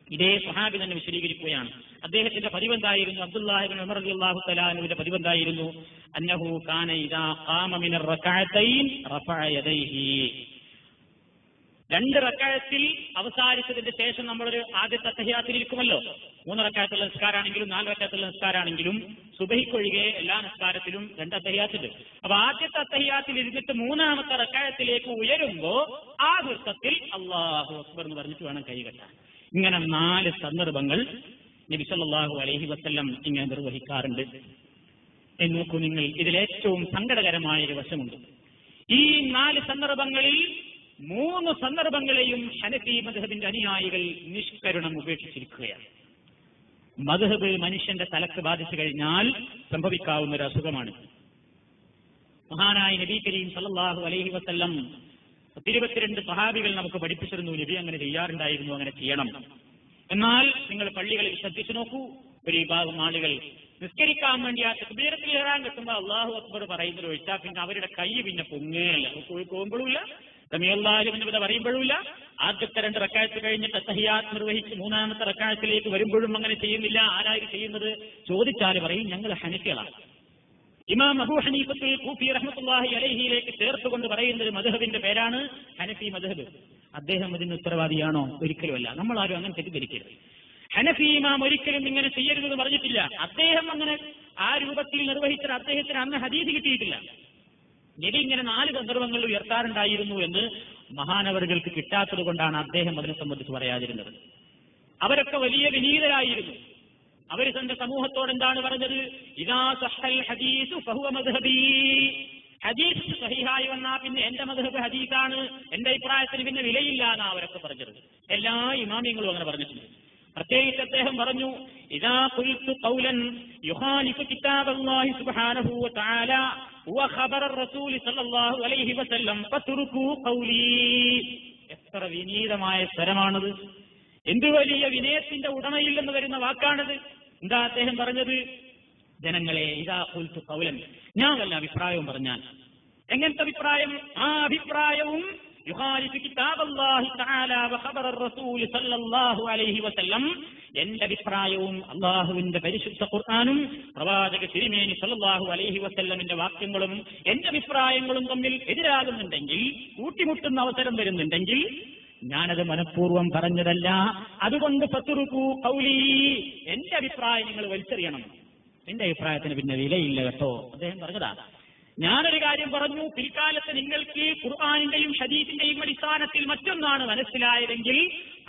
ഇതേ സ്വഹാബി തന്നെ വിശദീകരിക്കുകയാണ്. അദ്ദേഹത്തിന്റെ പതിവെന്തായിരുന്നു? അബ്ദുല്ലാഹി ഇബ്നു ഉമർ റളിയല്ലാഹു തആല അൻഹുവിന്റെ പതിവെന്തായിരുന്നു? അന്നഹു കാന ഇദാ ഖാമ മിന റകഅതൈൻ റഫഅ യദൈഹി. 2 റക്അത്തിൽ അവസാനിച്ചതിന്റെ ശേഷം നമ്മളൊരു ആദ്യത്തെ അത്തഹിയാത്തിൽ ഇരിക്കുമല്ലോ. 3 റക്അത്തുള്ള നിസ്കാരാണെങ്കിലും 4 റക്അത്തുള്ള നിസ്കാരാണെങ്കിലും സുബഹിക്കൊഴികെ എല്ലാ നിസ്കാരത്തിലും 2 അത്തഹിയാത്തുണ്ട്. അപ്പൊ ആദ്യത്തെ അത്തഹിയാത്തിൽ ഇരുന്നിട്ട് 3ാമത്തെ റക്അത്തിലേക്ക് ഉയരുമ്പോ ആ വൃത്തത്തിൽ അല്ലാഹു അക്ബർ എന്ന് പറഞ്ഞിട്ട് വേണം കൈ കെട്ടാൻ. ഇങ്ങനെ 4 സന്ദർഭങ്ങൾ നബി സല്ലല്ലാഹു അലൈഹി വസല്ലം ഇങ്ങനെ നിർവഹിക്കാറുണ്ട്. എന്ന് നോക്കൂ നിങ്ങൾ. ഇതിലേറ്റവും സങ്കടകരമായ ഒരു വശമുണ്ട്. ഈ 4 സന്ദർഭങ്ങളിൽ 3 സന്ദർഭങ്ങളെയും ഹനഫി മദ്ഹബിന്റെ അനുയായികൾ നിഷ്കരുണം ഉപേക്ഷിച്ചിരിക്കുകയാണ്. മദ്ഹബ് മനുഷ്യന്റെ തലക്ക് ബാധിച്ചു കഴിഞ്ഞാൽ സംഭവിക്കാവുന്ന ഒരു അസുഖമാണ്. മഹാനായ നബി കരീം സല്ലല്ലാഹു അലൈഹി വസല്ലം 22 സഹാബികൾ നമുക്ക് പഠിപ്പിച്ചിരുന്നു. നബി അങ്ങനെ ചെയ്യാറുണ്ടായിരുന്നു, അങ്ങനെ ചെയ്യണം. എന്നാൽ നിങ്ങൾ പള്ളികളിൽ ശ്രദ്ധിച്ചു നോക്കൂ, ഒരു വിഭാഗം ആളുകൾ നിസ്കരിക്കാൻ വേണ്ടി ആ തക്ബീറത്തുൽ ഇഹ്റാം കിട്ടുമ്പോൾ അല്ലാഹു അക്ബർ പറയുന്നത് ഒഴിച്ചാൽ പിന്നെ അവരുടെ കൈ പിന്നെ പൊങ്ങുകയല്ല, പോകുമ്പോഴുമില്ല, സമീഅല്ലാഹു ലിമൻ പറയുമ്പോഴുമില്ല. ആദ്യത്തെ 2 റക്അത്ത് കഴിഞ്ഞിട്ട് തഹിയ്യാത്ത് നിർവഹിച്ച് 3ാമത്തെ റക്അത്തിലേക്ക് വരുമ്പോഴും അങ്ങനെ ചെയ്യുന്നില്ല. ആരായി ചെയ്യുന്നത് ചോദിച്ചാൽ പറയും ഞങ്ങൾ ഹനഫികളാണ്. ഇമാം അബൂ ഹനീഫത്തുൽ കൂഫി റഹ്മത്തുള്ളാഹി അലൈഹിയിലേക്ക് ചേർത്തുകൊണ്ട് പറയുന്ന ഒരു മദ്ഹബിന്റെ പേരാണ് ഹനഫി മദ്ഹബ്. അദ്ദേഹം അതിന് ഉത്തരവാദിയാണോ? ഒരിക്കലുമല്ല. നമ്മളാരും അങ്ങനെ തെറ്റിദ്ധരിക്കരുത്. ഹനഫി ഇമാം ഒരിക്കലും ഇങ്ങനെ ചെയ്യരുതെന്ന് പറഞ്ഞിട്ടില്ല. അദ്ദേഹം അങ്ങനെ ആ രൂപത്തിൽ നിർവഹിച്ചിട്ട് അദ്ദേഹത്തിന് അന്ന് ഹദീസ് കിട്ടിയിട്ടില്ല. നബി ഇങ്ങനെ 4 സന്ദർഭങ്ങളിൽ ഉയർത്താറുണ്ടായിരുന്നു എന്ന് മഹാനവറുകൾക്ക് കിട്ടാത്തത് കൊണ്ടാണ് അദ്ദേഹം അതിനെ സംബന്ധിച്ച് പറയാതിരുന്നത്. അവരൊക്കെ വലിയ വിനീതരായിരുന്നു. അവർ തന്റെ സമൂഹത്തോട് എന്താണ് പറഞ്ഞത്? ഇദാ സഹൽ ഹദീസു ഫഹുവ മദ്ഹബി. ഹദീസ് സഹിഹായി വന്നാൽ പിന്നെ എന്റെ മദ്ഹബ് ഹദീസാണ്, എന്റെ അഭിപ്രായത്തിന് പിന്നെ വിലയില്ല എന്നാ അവരൊക്കെ പറഞ്ഞത്. എല്ലാ ഇമാമിയങ്ങളും അങ്ങനെ പറഞ്ഞിട്ടുണ്ട്. പ്രത്യേകിച്ച് അദ്ദേഹം പറഞ്ഞു, ഇദാ ഖുൽതു ഖൗലൻ യുഖാലിഫു കിതാബല്ലാഹി സുബ്ഹാനഹു വ തആല വ ഖബറ റസൂൽ സല്ലല്ലാഹു അലൈഹി വസല്ലം ഫതുർകൂ ഖൗലി. എത്ര വിനീതമായ സ്വരമാണത്! എന്ത് വലിയ വിനയത്തിന്റെ ഉടമയില്ലെന്ന് വരുന്ന വാക്കാണത്. എന്താ അദ്ദേഹം പറഞ്ഞത്? ജനങ്ങളെ, ഇദാ ഖുൽതു ഖൗലൻ, ഞാൻ വല്ല അഭിപ്രായവും പറഞ്ഞാൽ, എങ്ങനത്തെ അഭിപ്രായം? ആ അഭിപ്രായവും യുഖാലിഫു കിതാബല്ലാഹി തആല വ ഖബറ റസൂൽ സല്ലല്ലാഹു അലൈഹി വസല്ലം, എന്റെ അഭിപ്രായവും അല്ലാഹുവിന്റെ പരിശുദ്ധ ഖുർആനും പ്രവാചക തിരുമേനി സല്ലല്ലാഹു അലൈഹി വസല്ലമിന്റെ വാക്യങ്ങളും എന്റെ അഭിപ്രായങ്ങളും തമ്മിൽ എതിരാകുന്നുണ്ടെങ്കിൽ, കൂട്ടിമുട്ടുന്ന അവസരം വരുന്നുണ്ടെങ്കിൽ ഞാനത് മനഃപൂർവ്വം പറഞ്ഞതല്ല. അതുകൊണ്ട് ഫതുർകൂ ഖൗലി, എന്റെ അഭിപ്രായം നിങ്ങൾ വലിച്ചെറിയണം, എന്റെ അഭിപ്രായത്തിന് പിന്നെ വിലയില്ല കേട്ടോ. അദ്ദേഹം പറഞ്ഞതാ. ഞാനൊരു കാര്യം പറഞ്ഞു, പിൽക്കാലത്ത് നിങ്ങൾക്ക് ഖുർആനിന്റെയും ഹദീസിന്റെയും അടിസ്ഥാനത്തിൽ മറ്റൊന്നാണ് മനസ്സിലായതെങ്കിൽ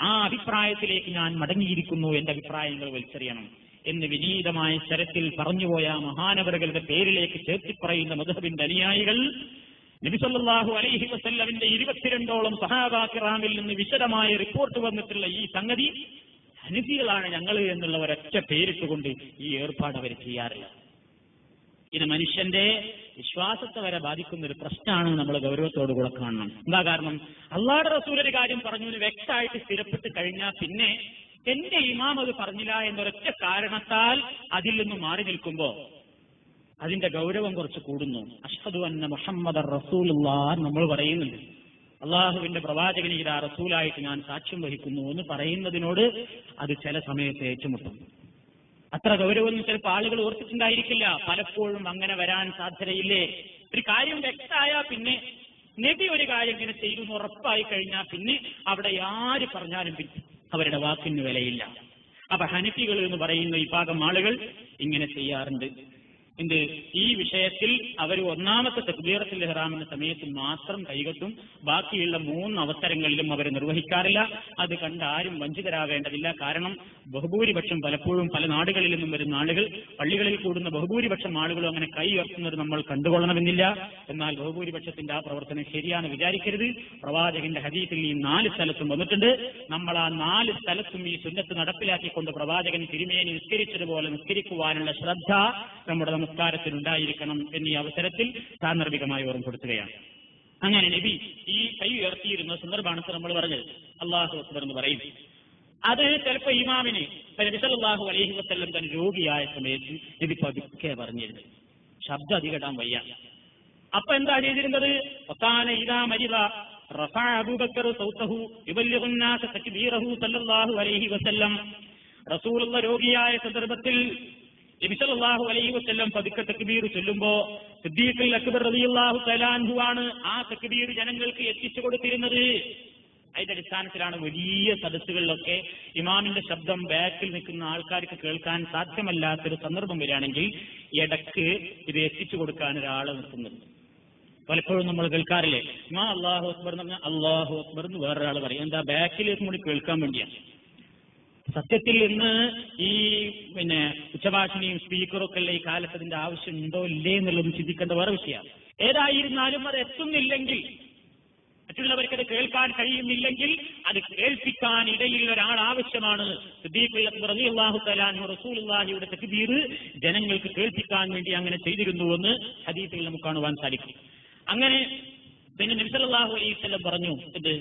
ആ അഭിപ്രായത്തിലേക്ക് ഞാൻ മടങ്ങിയിരിക്കുന്നു, എന്റെ അഭിപ്രായങ്ങൾ വലിച്ചെറിയണം എന്ന് വിനീതമായ സ്വരത്തിൽ പറഞ്ഞുപോയ മഹാനവറുകളുടെ പേരിലേക്ക് ചേർത്തിപ്പറയുന്ന മദ്ഹബിന്റെ അനുയായികൾ നബി സല്ലല്ലാഹു അലൈഹി വസല്ലമിന്റെ 22ഓളം സഹാബാ കിറാമിൽ നിന്ന് വിശദമായ റിപ്പോർട്ട് വന്നിട്ടുള്ള ഈ സംഗതി ഹനഫികളാണ് ഞങ്ങൾ എന്നുള്ള ഒരൊറ്റ പേരിട്ടുകൊണ്ട് ഈ ഏർപ്പാട് അവർ ചെയ്യാറില്ല. ഇത് മനുഷ്യന്റെ വിശ്വാസത്തെ വരെ ബാധിക്കുന്ന ഒരു പ്രശ്നമാണ്. നമ്മൾ ഗൗരവത്തോടുകൂടെ കാണണം. എന്താ കാരണം? അല്ലാഹുവിന്റെ റസൂൽ ഒരു കാര്യം പറഞ്ഞു വ്യക്തമായിട്ട് സ്ഥിരപ്പെട്ട് കഴിഞ്ഞാൽ പിന്നെ എന്റെ ഇമാം അത് പറഞ്ഞില്ല എന്നൊരൊറ്റ കാരണത്താൽ അതിൽ നിന്നും മാറി നിൽക്കുമ്പോ അതിന്റെ ഗൗരവം കുറച്ച് കൂടുന്നു. അഷ്ഹദു അന്ന മുഹമ്മദർ റസൂലുള്ളാഹ് നമ്മൾ പറയുന്നുണ്ട്. അള്ളാഹുവിന്റെ പ്രവാചകനെ ഇതാ റസൂലായിട്ട് ഞാൻ സാക്ഷ്യം വഹിക്കുന്നു എന്ന് പറയുന്നതിനോട് അത് ചില സമയത്ത് ഏറ്റുമുട്ടും. അത്ര ഗൗരവമൊന്നും ചിലപ്പോൾ ആളുകൾ ഓർത്തിട്ടുണ്ടായിരിക്കില്ല. പലപ്പോഴും അങ്ങനെ വരാൻ സാധ്യതയില്ലേ? ഒരു കാര്യം വ്യക്തമായാൽ പിന്നെ നബി ഒരു കാര്യം ഇങ്ങനെ ചെയ്തു ഉറപ്പായി കഴിഞ്ഞാൽ പിന്നെ അവിടെ ആര് പറഞ്ഞാലും അവരുടെ വാക്കിന് വിലയില്ല. അപ്പൊ ഹനഫികൾ എന്ന് പറയുന്ന ഈ ഭാഗം ആളുകൾ ഇങ്ങനെ ചെയ്യാറുണ്ട്. എന്ത്? ഈ വിഷയത്തിൽ അവർ 1ാമത്തെ തക്ബീറത്തുൽ ഇഹ്റാമിന്റെ സമയത്ത് മാത്രം കൈകെട്ടും, ബാക്കിയുള്ള 3 അവസരങ്ങളിലും അവർ നിർവഹിക്കാറില്ല. അത് കണ്ട് ആരും വഞ്ചിതരാവേണ്ടതില്ല. കാരണം ബഹുഭൂരിപക്ഷം പലപ്പോഴും പല നാടുകളിൽ നിന്നും വരുന്ന ആളുകൾ, പള്ളികളിൽ കൂടുന്ന ബഹുഭൂരിപക്ഷം ആളുകളും അങ്ങനെ കൈ ഉയർത്തുന്നത് നമ്മൾ കണ്ടുകൊള്ളണമെന്നില്ല. എന്നാൽ ബഹുഭൂരിപക്ഷത്തിന്റെ ആ പ്രവർത്തനം ശരിയാണ് വിചാരിക്കരുത്. പ്രവാചകന്റെ ഹദീസിൽ ഈ 4 സ്ഥലത്തും വന്നിട്ടുണ്ട്. നമ്മൾ ആ 4 സ്ഥലത്തും ഈ സുന്നത്ത് നടപ്പിലാക്കിക്കൊണ്ട് പ്രവാചകൻ തിരുമേനി നിസ്കരിച്ചതുപോലെ നിസ്കരിക്കുവാനുള്ള ശ്രദ്ധ നമ്മുടെ നമസ്കാരത്തിനുണ്ടായിരിക്കണം എന്നീ അവസരത്തിൽ സാന്ദർഭികമായി ഓർമ്മപ്പെടുത്തുകയാണ്. അങ്ങനെ നബി ഈ കൈ ഉയർത്തിയിരുന്ന സന്ദർഭമാണ് നമ്മൾ പറഞ്ഞത്. അല്ലാഹു അക്ബർ എന്ന് പറയും. അത് ചിലപ്പോൾ ഇമാമിന് നബി സല്ലല്ലാഹു അലൈഹി വസല്ലം തന്നെ രോഗിയായ സമയത്ത് നബി പതുക്കെ പറഞ്ഞിരുന്നത്, ശബ്ദം അധികടാൻ വയ്യ. അപ്പൊ എന്താ ചെയ്തിരുന്നത്? വകാന ഇദാ മരിദ റഫഅ അബൂബക്കർ സൗതഹു യുബല്ലിഗു الناس തക്ബീറഹു സല്ലല്ലാഹു അലൈഹി വസല്ലം. റസൂലുള്ള രോഗിയായ സന്ദർഭത്തിൽ നബി സല്ലല്ലാഹു അലൈഹി വസല്ലം പതുക്കെ തക്ബീർ ചൊല്ലുമ്പോ സിദ്ദീഖുൽ അക്ബർ റളിയല്ലാഹു തആല അൻഹു ആണ് ആ തക്ബീർ ജനങ്ങൾക്ക് എത്തിച്ചു കൊടുത്തിരുന്നത്. അതിന്റെ അടിസ്ഥാനത്തിലാണ് വലിയ സദസ്സുകളിലൊക്കെ ഇമാമിന്റെ ശബ്ദം ബാക്കിൽ നിൽക്കുന്ന ആൾക്കാർക്ക് കേൾക്കാൻ സാധ്യമല്ലാത്തൊരു സന്ദർഭം വരികയാണെങ്കിൽ ഇടയ്ക്ക് ഇത് എത്തിച്ചു കൊടുക്കാൻ ഒരാളെ നിർത്തുന്നത്. പലപ്പോഴും നമ്മൾ കേൾക്കാറില്ലേ, ഇമാം അല്ലാഹു അക്ബർ എന്ന് പറഞ്ഞാൽ അല്ലാഹു അക്ബർ എന്ന് വേറൊരാൾ പറയും. എന്താ? ബാക്കിലേക്ക് കൂടി കേൾക്കാൻ വേണ്ടിയാണ്. സത്യത്തിൽ ഇന്ന് ഈ ഉച്ചഭാഷണിയും സ്പീക്കറൊക്കെ ഉള്ള ഈ കാലത്ത് അതിന്റെ ആവശ്യം ഉണ്ടോ ഇല്ലേ എന്നുള്ളത് ചിന്തിക്കേണ്ട വേറെ വിഷയമാണ്. ഏതായിരുന്നാലും അത് എത്തുന്നില്ലെങ്കിൽ മറ്റുള്ളവർക്ക് അത് കേൾക്കാൻ കഴിയുന്നില്ലെങ്കിൽ അത് കേൾപ്പിക്കാൻ ഇടയിൽ ഒരാൾ ആവശ്യമാണ്. സിദ്ദീഖ് റളിയല്ലാഹു തആല അൻഹു റസൂലുള്ളാഹിയുടെ തക്ബീർ ജനങ്ങൾക്ക് കേൾപ്പിക്കാൻ വേണ്ടി അങ്ങനെ ചെയ്തിരുന്നുവെന്ന് ഹദീസിൽ നമുക്ക് കാണുവാൻ സാധിക്കും. അങ്ങനെ പിന്നെ നബി സല്ലല്ലാഹു അലൈഹി വസല്ലം പറഞ്ഞു, ഇത്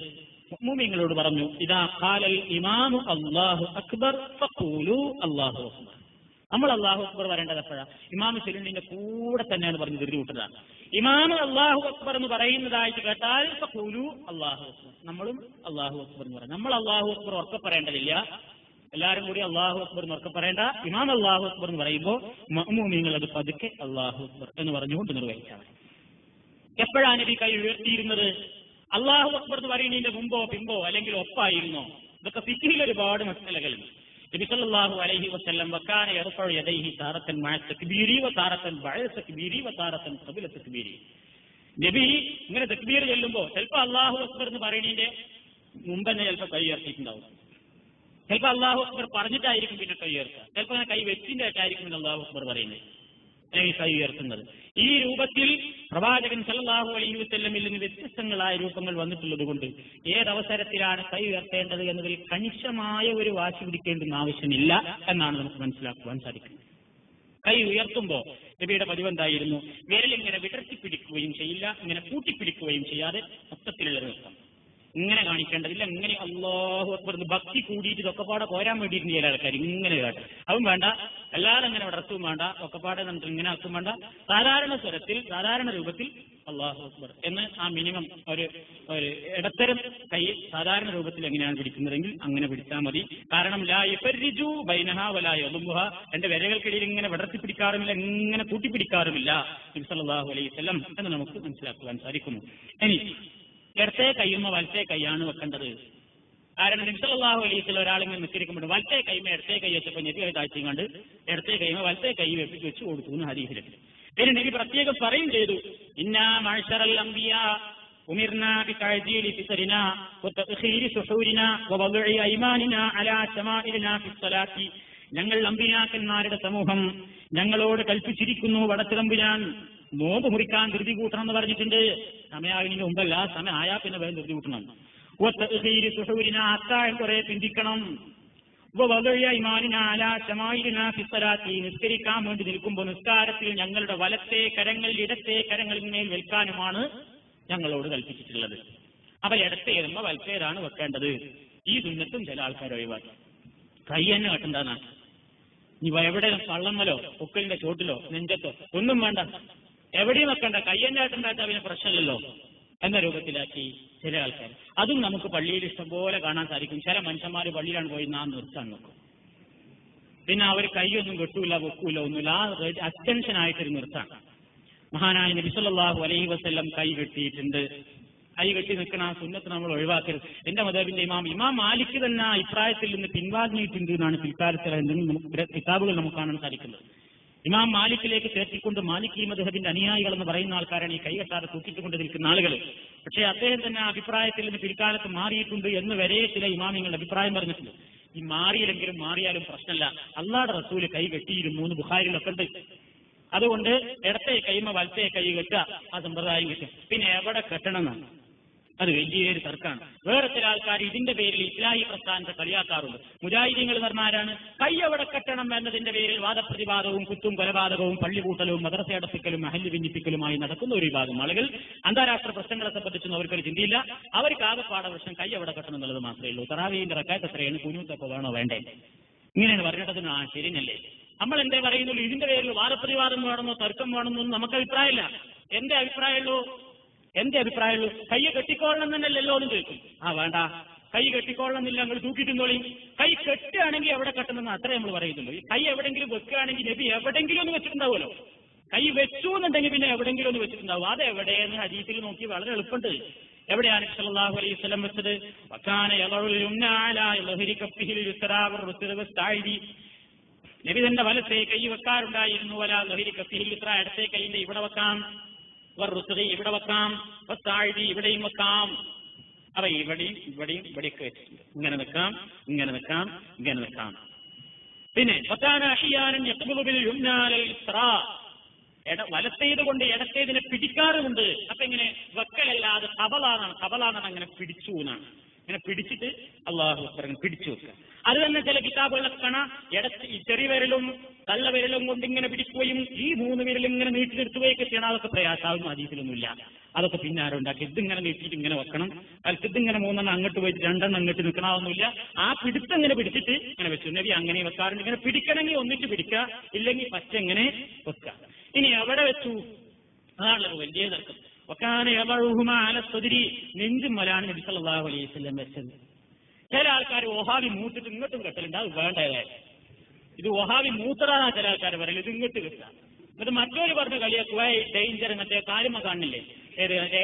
മുഅ്മിനീങ്ങളോട് പറഞ്ഞു, ഇദാ ഖാലൽ ഇമാമു അല്ലാഹു അക്ബർ ഫഖൂലു അല്ലാഹു അക്ബർ. നമ്മൾ അല്ലാഹു അക്ബർ പറയേണ്ടത് എപ്പോഴാ? ഇമാം ചെല്ലുന്നതിന്റെ കൂടെ തന്നെയാണ് പറഞ്ഞു ധൃതി കൂട്ടുന്നതാണ്. ഇമാം അല്ലാഹു അക്ബർ എന്ന് പറയുന്നതായിട്ട് കേട്ടാൽ ഫഖൂലു അല്ലാഹു അക്ബർ, നമ്മളും അല്ലാഹു അക്ബർ എന്ന് പറയാം. നമ്മൾ അല്ലാഹു അക്ബർ ഉറക്കെ പറയേണ്ടതില്ല, എല്ലാവരും കൂടി അല്ലാഹു അക്ബർ എന്ന് ഉറക്കെ പറയേണ്ട. ഇമാം അല്ലാഹു അക്ബർ എന്ന് പറയുമ്പോൾ മഅ്മൂമീങ്ങൾ അത് പതുക്കെ അല്ലാഹു അക്ബർ എന്ന് പറഞ്ഞുകൊണ്ട് നിർവഹിച്ചാൽ മതി. എപ്പോഴാണ് നബി കൈ ഉയർത്തിയിരുന്നത്? അല്ലാഹു അക്ബർ എന്ന് പറയുന്നതിന്റെ മുമ്പോ പിമ്പോ അല്ലെങ്കിൽ ഒപ്പായിരുന്നോ? ഇതൊക്കെ ഫിഖ്ഹിൽ ഒരുപാട് മസലകളുണ്ട്. നബി സല്ലല്ലാഹു അലൈഹി വസല്ലം വകാന യർഫഉ യദൈഹി താറത്തൻ മഅ തക്ബീരി വതാറത്തൻ ബഅദ തക്ബീരി വതാറത്തൻ ഖബല തക്ബീരി. നബി ഇങ്ങനെ തക്ബീർ ചൊല്ലുമ്പോൾ ചിലപ്പോൾ അല്ലാഹു അക്ബർ എന്ന് പറയുന്നതിന്റെ മുമ്പ് തന്നെ ചിലപ്പോൾ കൈ ഉയർത്തിയിട്ടുണ്ടാവും, ചിലപ്പോൾ അല്ലാഹു അക്ബർ പറഞ്ഞിട്ടായിരിക്കും പിന്നെ കൈ ഉയർത്തുക, ചിലപ്പോൾ അങ്ങനെ കൈ വെച്ചിന്റെ ആയിട്ടായിരിക്കും പിന്നെ അല്ലാഹു അക്ബർ പറയുന്നത് അല്ലെങ്കിൽ കൈ ഉയർത്തുന്നത്. ഈ രൂപത്തിൽ പ്രവാചകൻ സല്ലല്ലാഹു അലൈഹി വസല്ലമിൽ നിന്ന് വ്യത്യസ്തങ്ങളായ രൂപങ്ങൾ വന്നിട്ടുള്ളത് കൊണ്ട് ഏതവസരത്തിലാണ് കൈ ഉയർത്തേണ്ടത് എന്നതിൽ കണിശമായ ഒരു വാശി പിടിക്കേണ്ടുന്ന ആവശ്യമില്ല എന്നാണ് നമുക്ക് മനസ്സിലാക്കുവാൻ സാധിക്കുന്നത്. കൈ ഉയർത്തുമ്പോൾ നബിയുടെ പതിവെന്തായിരുന്നു? വിരലിങ്ങനെ വിടർത്തിപ്പിടിക്കുകയും ചെയ്യില്ല, ഇങ്ങനെ കൂട്ടിപ്പിടിക്കുകയും ചെയ്യാതെ മൊത്തത്തിലുള്ള നൃത്തം ഇങ്ങനെ കാണിക്കേണ്ടതില്ല. ഇങ്ങനെ അല്ലാഹു അക്ബർ ഭക്തി കൂടിയിട്ട് ഒക്കെപ്പാടെ കോരാൻ വേണ്ടിയിട്ട് ചില ആൾക്കാർ ഇങ്ങനെ കേട്ടെ, അതും വേണ്ട, എല്ലാവരും അങ്ങനെ വിടർത്തും വേണ്ട, ഒക്കെപ്പാടെ നമുക്ക് ഇങ്ങനെ ആക്കും വേണ്ട. സാധാരണ സ്വരത്തിൽ സാധാരണ രൂപത്തിൽ അല്ലാഹു അക്ബർ എന്ന് ആ മിനിമം ഒരു ഇടത്തരം കൈ സാധാരണ രൂപത്തിൽ എങ്ങനെയാണ് പിടിക്കുന്നതെങ്കിൽ അങ്ങനെ പിടിച്ചാൽ മതി. കാരണം ലാ യുഫർരിജു ബൈനഹാ വലാ യദുമുഹ, എന്റെ വിരകൾക്കിടയിൽ ഇങ്ങനെ വിടർത്തി പിടിക്കാറുമില്ല, ഇങ്ങനെ കൂട്ടിപ്പിടിക്കാറുമില്ല നബി സല്ലല്ലാഹു അലൈഹി വസല്ലം എന്ന് നമുക്ക് മനസ്സിലാക്കുവാൻ സാധിക്കുന്നു. ഇനി ഇടത്തെ കൈയുമ്മ വലത്തെ കൈയാണ് വെക്കേണ്ടത്. കാരണം നബി സല്ലല്ലാഹു അലൈഹി വസല്ലം ഒരാളിങ്ങനെ നിസ്കരിക്കുമ്പോൾ വലത്തെ കൈമ ഇടത്തെ കൈ വെച്ചപ്പോൾ നബി അത് താഴ്ചയും കണ്ട് ഇടത്തെ കൈമ വലത്തെ കൈ വെച്ച് കൊടുത്തു എന്ന് ഹദീസിലുണ്ട്. പിന്നെ നബി പ്രത്യേകം പറയും ചെയ്തു, ഇന്നാ മഅ്ശറൽ അംബിയാ ഉമിർനാ ബിതഅജീലി ഫിത്രിനാ വതഅഖീരി സുഹൂരിനാ വവദ്ഇ അയ്മാനിനാ അലാ ശമാഇലിനാ ഫിസ്സലാത്തി. ഞങ്ങൾ അമ്പിയാക്കന്മാരുടെ സമൂഹം ഞങ്ങളോട് കൽപ്പിച്ചിരിക്കുന്നു, വടത്തിറമ്പുരാൻ നോമ്പ് മുറിക്കാൻ ധൃതി കൂട്ടണം എന്ന് പറഞ്ഞിട്ടുണ്ട്. സമയാകുന്നതിന് മുമ്പല്ല, സമയം ആയാ പിന്നെ വേഗം ധൃതി കൂട്ടണം. അത്താഴം കുറെ പിന്തിക്കണം. നിസ്കരിക്കാൻ വേണ്ടി നിൽക്കുമ്പോൾ നിസ്കാരത്തിൽ ഞങ്ങളുടെ വലത്തെ കരങ്ങൾ ഇടത്തെ കരങ്ങളിന്മേൽ വെൽക്കാനുമാണ് ഞങ്ങളോട് കൽപ്പിച്ചിട്ടുള്ളത്. അപ്പൊ ഇടത്തേരുമ്പോ വലത്തേതാണ് വെക്കേണ്ടത്. ഈ സുന്നത്തും ചില ആൾക്കാർ ഒഴിവാക്കി. കൈ തന്നെ കെട്ടണ്ടെന്നാണ്. ഇനി എവിടെ പള്ളമ്മലോ പൊക്കലിന്റെ ചോട്ടിലോ നെഞ്ചത്തോ ഒന്നും വേണ്ട, എവിടെയും വെക്കണ്ട, കൈ തന്നെ കെട്ടണ്ടായിട്ട് പിന്നെ പ്രശ്നമില്ലല്ലോ എന്ന രൂപത്തിലാക്കി ചില ആൾക്കാർ. അതും നമുക്ക് പള്ളിയിൽ ഇഷ്ടംപോലെ കാണാൻ സാധിക്കും. ചില മനുഷ്യന്മാർ പള്ളിയിലാണ് പോയി നാം നിർത്താൻ നോക്കും, പിന്നെ അവർ കൈയൊന്നും കെട്ടൂല വെക്കൂല ഒന്നുമില്ല, ആ അറ്റൻഷനായിട്ടൊരു നിർത്താണ്. മഹാനായ നബി സല്ലല്ലാഹു അലൈഹി വസല്ലം കൈ കെട്ടിയിട്ടുണ്ട്. കൈ കെട്ടി നിൽക്കുന്ന ആ സുന്നത്ത് നമ്മൾ ഒഴിവാക്കരുത്. എന്റെ മദ്ഹബിന്റെ ഇമാം മാലിക് തന്നെ അഭിപ്രായത്തിൽ നിന്ന് പിൻവാങ്ങിയിട്ടുണ്ട് എന്നാണ് പിൽക്കാലത്തിൽ കിതാബുകൾ നമുക്ക് കാണാൻ സാധിക്കുന്നത്. ഇമാം മാലിക്കിലേക്ക് ചേർത്തിക്കൊണ്ട് മാലിക്കി മദ്ഹബിന്റെ അനുയായികൾ എന്ന് പറയുന്ന ആൾക്കാരാണ് ഈ കൈകെട്ടാതെ തൂക്കിട്ടുകൊണ്ട് നിൽക്കുന്ന ആളുകൾ. പക്ഷേ അദ്ദേഹം തന്നെ ആ അഭിപ്രായത്തിൽ നിന്ന് പിൽക്കാലത്ത് മാറിയിട്ടുണ്ട് എന്ന് വരെ ചില ഇമാമിങ്ങളുടെ അഭിപ്രായം പറഞ്ഞിട്ടുണ്ട്. ഈ മാറിയാലും പ്രശ്നമല്ല, അല്ലാഹുവിന്റെ റസൂല് കൈ കെട്ടിയിരുന്നു എന്ന് ബുഖാരിയിലൊക്കെ ഉണ്ട്. അതുകൊണ്ട് ഇടത്തെ കൈമ വലത്തെ കൈ കെട്ടുക, ആ സമ്പ്രദായം കിട്ടും. പിന്നെ എവിടെ കെട്ടണം എന്നാണ് അത് വലിയൊരു തർക്കമാണ്. വേറെ ചില ആൾക്കാർ ഇതിന്റെ പേരിൽ ഇസ്ലാഹി പ്രസ്ഥാനത്തെ കളിയാക്കാറുണ്ട്. മുജാഹിദീങ്ങൾ പറഞ്ഞാരാണ് കൈ എവിടെ കെട്ടണം എന്നതിന്റെ പേരിൽ വാദപ്രതിവാദവും കുത്തും കൊലപാതകവും പള്ളികൂട്ടലവും മദ്രസ അടപ്പിക്കലും മഹല്ല് ഭിന്നിപ്പിക്കലുമായി നടക്കുന്ന ഒരു വിഭാഗം ആളുകൾ. അന്താരാഷ്ട്ര പ്രശ്നങ്ങളെ സംബന്ധിച്ചൊന്നും അവർക്കൊരു ചിന്തയില്ല. അവർക്ക് ആകെപ്പാട പ്രശ്നം കൈ എവിടെ കെട്ടണം എന്നുള്ളത് മാത്രമേ ഉള്ളൂ. തറാവീഹിന്റെ റക്അത്ത് എത്രയാണ്, കുനൂത്തൊക്കെ വേണോ വേണ്ടേ, ഇങ്ങനെയാണ് പറഞ്ഞിട്ടത്. ശരിയല്ലേ? നമ്മൾ എന്തേ പറയുന്നുള്ളൂ, ഇതിന്റെ പേരിൽ വാദപ്രതിവാദം വേണമെന്നോ തർക്കം വേണമെന്നൊന്നും നമുക്ക് അഭിപ്രായമില്ല. എന്റെ അഭിപ്രായമുള്ളൂ കൈ കെട്ടിക്കോളണം തന്നെയല്ലോ എന്ന് ചോദിക്കും. വേണ്ട, കൈ കെട്ടിക്കോളണമെന്നില്ല, നിങ്ങൾ തൂക്കിയിട്ടുന്നോളി. കൈ കെട്ടുകയാണെങ്കിൽ എവിടെ കെട്ടണമെന്ന് അത്രേ നമ്മൾ പറയുന്നുള്ളൂ. ഈ കൈ എവിടെങ്കിലും വെക്കുകയാണെങ്കിൽ നബി എവിടെങ്കിലും ഒന്ന് വെച്ചിട്ടുണ്ടാവുമല്ലോ. കൈ വെച്ചു എന്നുണ്ടെങ്കിൽ പിന്നെ എവിടെങ്കിലും ഒന്ന് വെച്ചിട്ടുണ്ടാവും. അത് എവിടെയെന്ന് ഹദീസിൽ നോക്കി വളരെ എളുപ്പമുണ്ട്. എവിടെയാണ് സല്ലല്ലാഹു അലൈഹി വസല്ലം വെച്ചത്? നബി തന്റെ വലത്തെ കൈ വെക്കാറുണ്ടായിരുന്നു. വലാ ലഹരി കഫിഹിൽ ഇത്ര, ഇടത്തെ കൈന്റെ ഇവിടെ വെക്കാം, വറുസുഖി ഇവിടെ വെക്കാം, വസ്താഇദി ഇവിടെയും വെക്കാം. അപ്പൊ ഇവിടെയൊക്കെ വെച്ചിട്ടുണ്ട്. ഇങ്ങനെ നിൽക്കാം. പിന്നെ വലത്തേത് കൊണ്ട് ഇടത്തേതിനെ പിടിക്കാറുമുണ്ട്. അപ്പൊ ഇങ്ങനെ വെക്കലല്ലാതെ കബലാണ് അങ്ങനെ പിടിച്ചു എന്നാണ്. ഇങ്ങനെ പിടിച്ചിട്ട് അള്ളാഹു അക്ബർ പിടിച്ചു വെക്കുക. അത് തന്നെ ചില കിതാബുകളൊക്കെ കാണാം, ചെറിയ വിരലും തള്ള വിരലും കൊണ്ട് ഇങ്ങനെ പിടിക്കുകയും ഈ 3 വിരലും ഇങ്ങനെ നീട്ടി നിർത്തുകയൊക്കെ ചെയ്യണം. അതൊക്കെ പ്രയാസാവുന്ന ഹദീസിലൊന്നുമില്ല. അതൊക്കെ പിന്നെ ആരുണ്ടാക്കി ഇതിങ്ങനെ നീട്ടിയിട്ട് ഇങ്ങനെ വെക്കണം, അതിൽ ഇതിങ്ങനെ 3 എണ്ണം അങ്ങോട്ട് പോയിട്ട് 2 എണ്ണം അങ്ങോട്ട് നിൽക്കണമെന്നില്ല. ആ പിടുത്തം ഇങ്ങനെ പിടിച്ചിട്ട് ഇങ്ങനെ വെച്ചു. നബി അങ്ങനെ വെക്കാറുണ്ട്. ഇങ്ങനെ പിടിക്കണമെങ്കിൽ ഒന്നിച്ച് പിടിക്കുക, ഇല്ലെങ്കിൽ പച്ച എങ്ങനെ വെക്കുക. ഇനി എവിടെ വെച്ചു അതാണല്ലോ വലിയ തർക്കം. നെഞ്ചുമലാണ് നബി സല്ലല്ലാഹു അലൈഹി വസല്ലം വെച്ചത്. ചില ആൾക്കാർ വഹാബി മൂത്തിട്ട് ഇങ്ങോട്ടും കെട്ടലുണ്ട്, അത് വേണ്ടതേ. ഇത് വഹാബി മൂത്തറാ ചില ആൾക്കാർ പറയല്, ഇത് ഇങ്ങോട്ട് കെട്ടുക. എന്നിട്ട് മറ്റൊരു പറഞ്ഞ കളിയാക്കുക ഡേഞ്ചർ, മറ്റേ കാര്യമ കാണില്ലേ,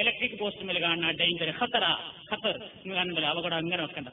ഇലക്ട്രിക് പോസ്റ്റ് മേലെ കാണുന്ന ഡേഞ്ചർ, ഖത്തർ എന്ന് കാണുന്നില്ല, അപകടം അങ്ങനെ വെക്കണ്ട.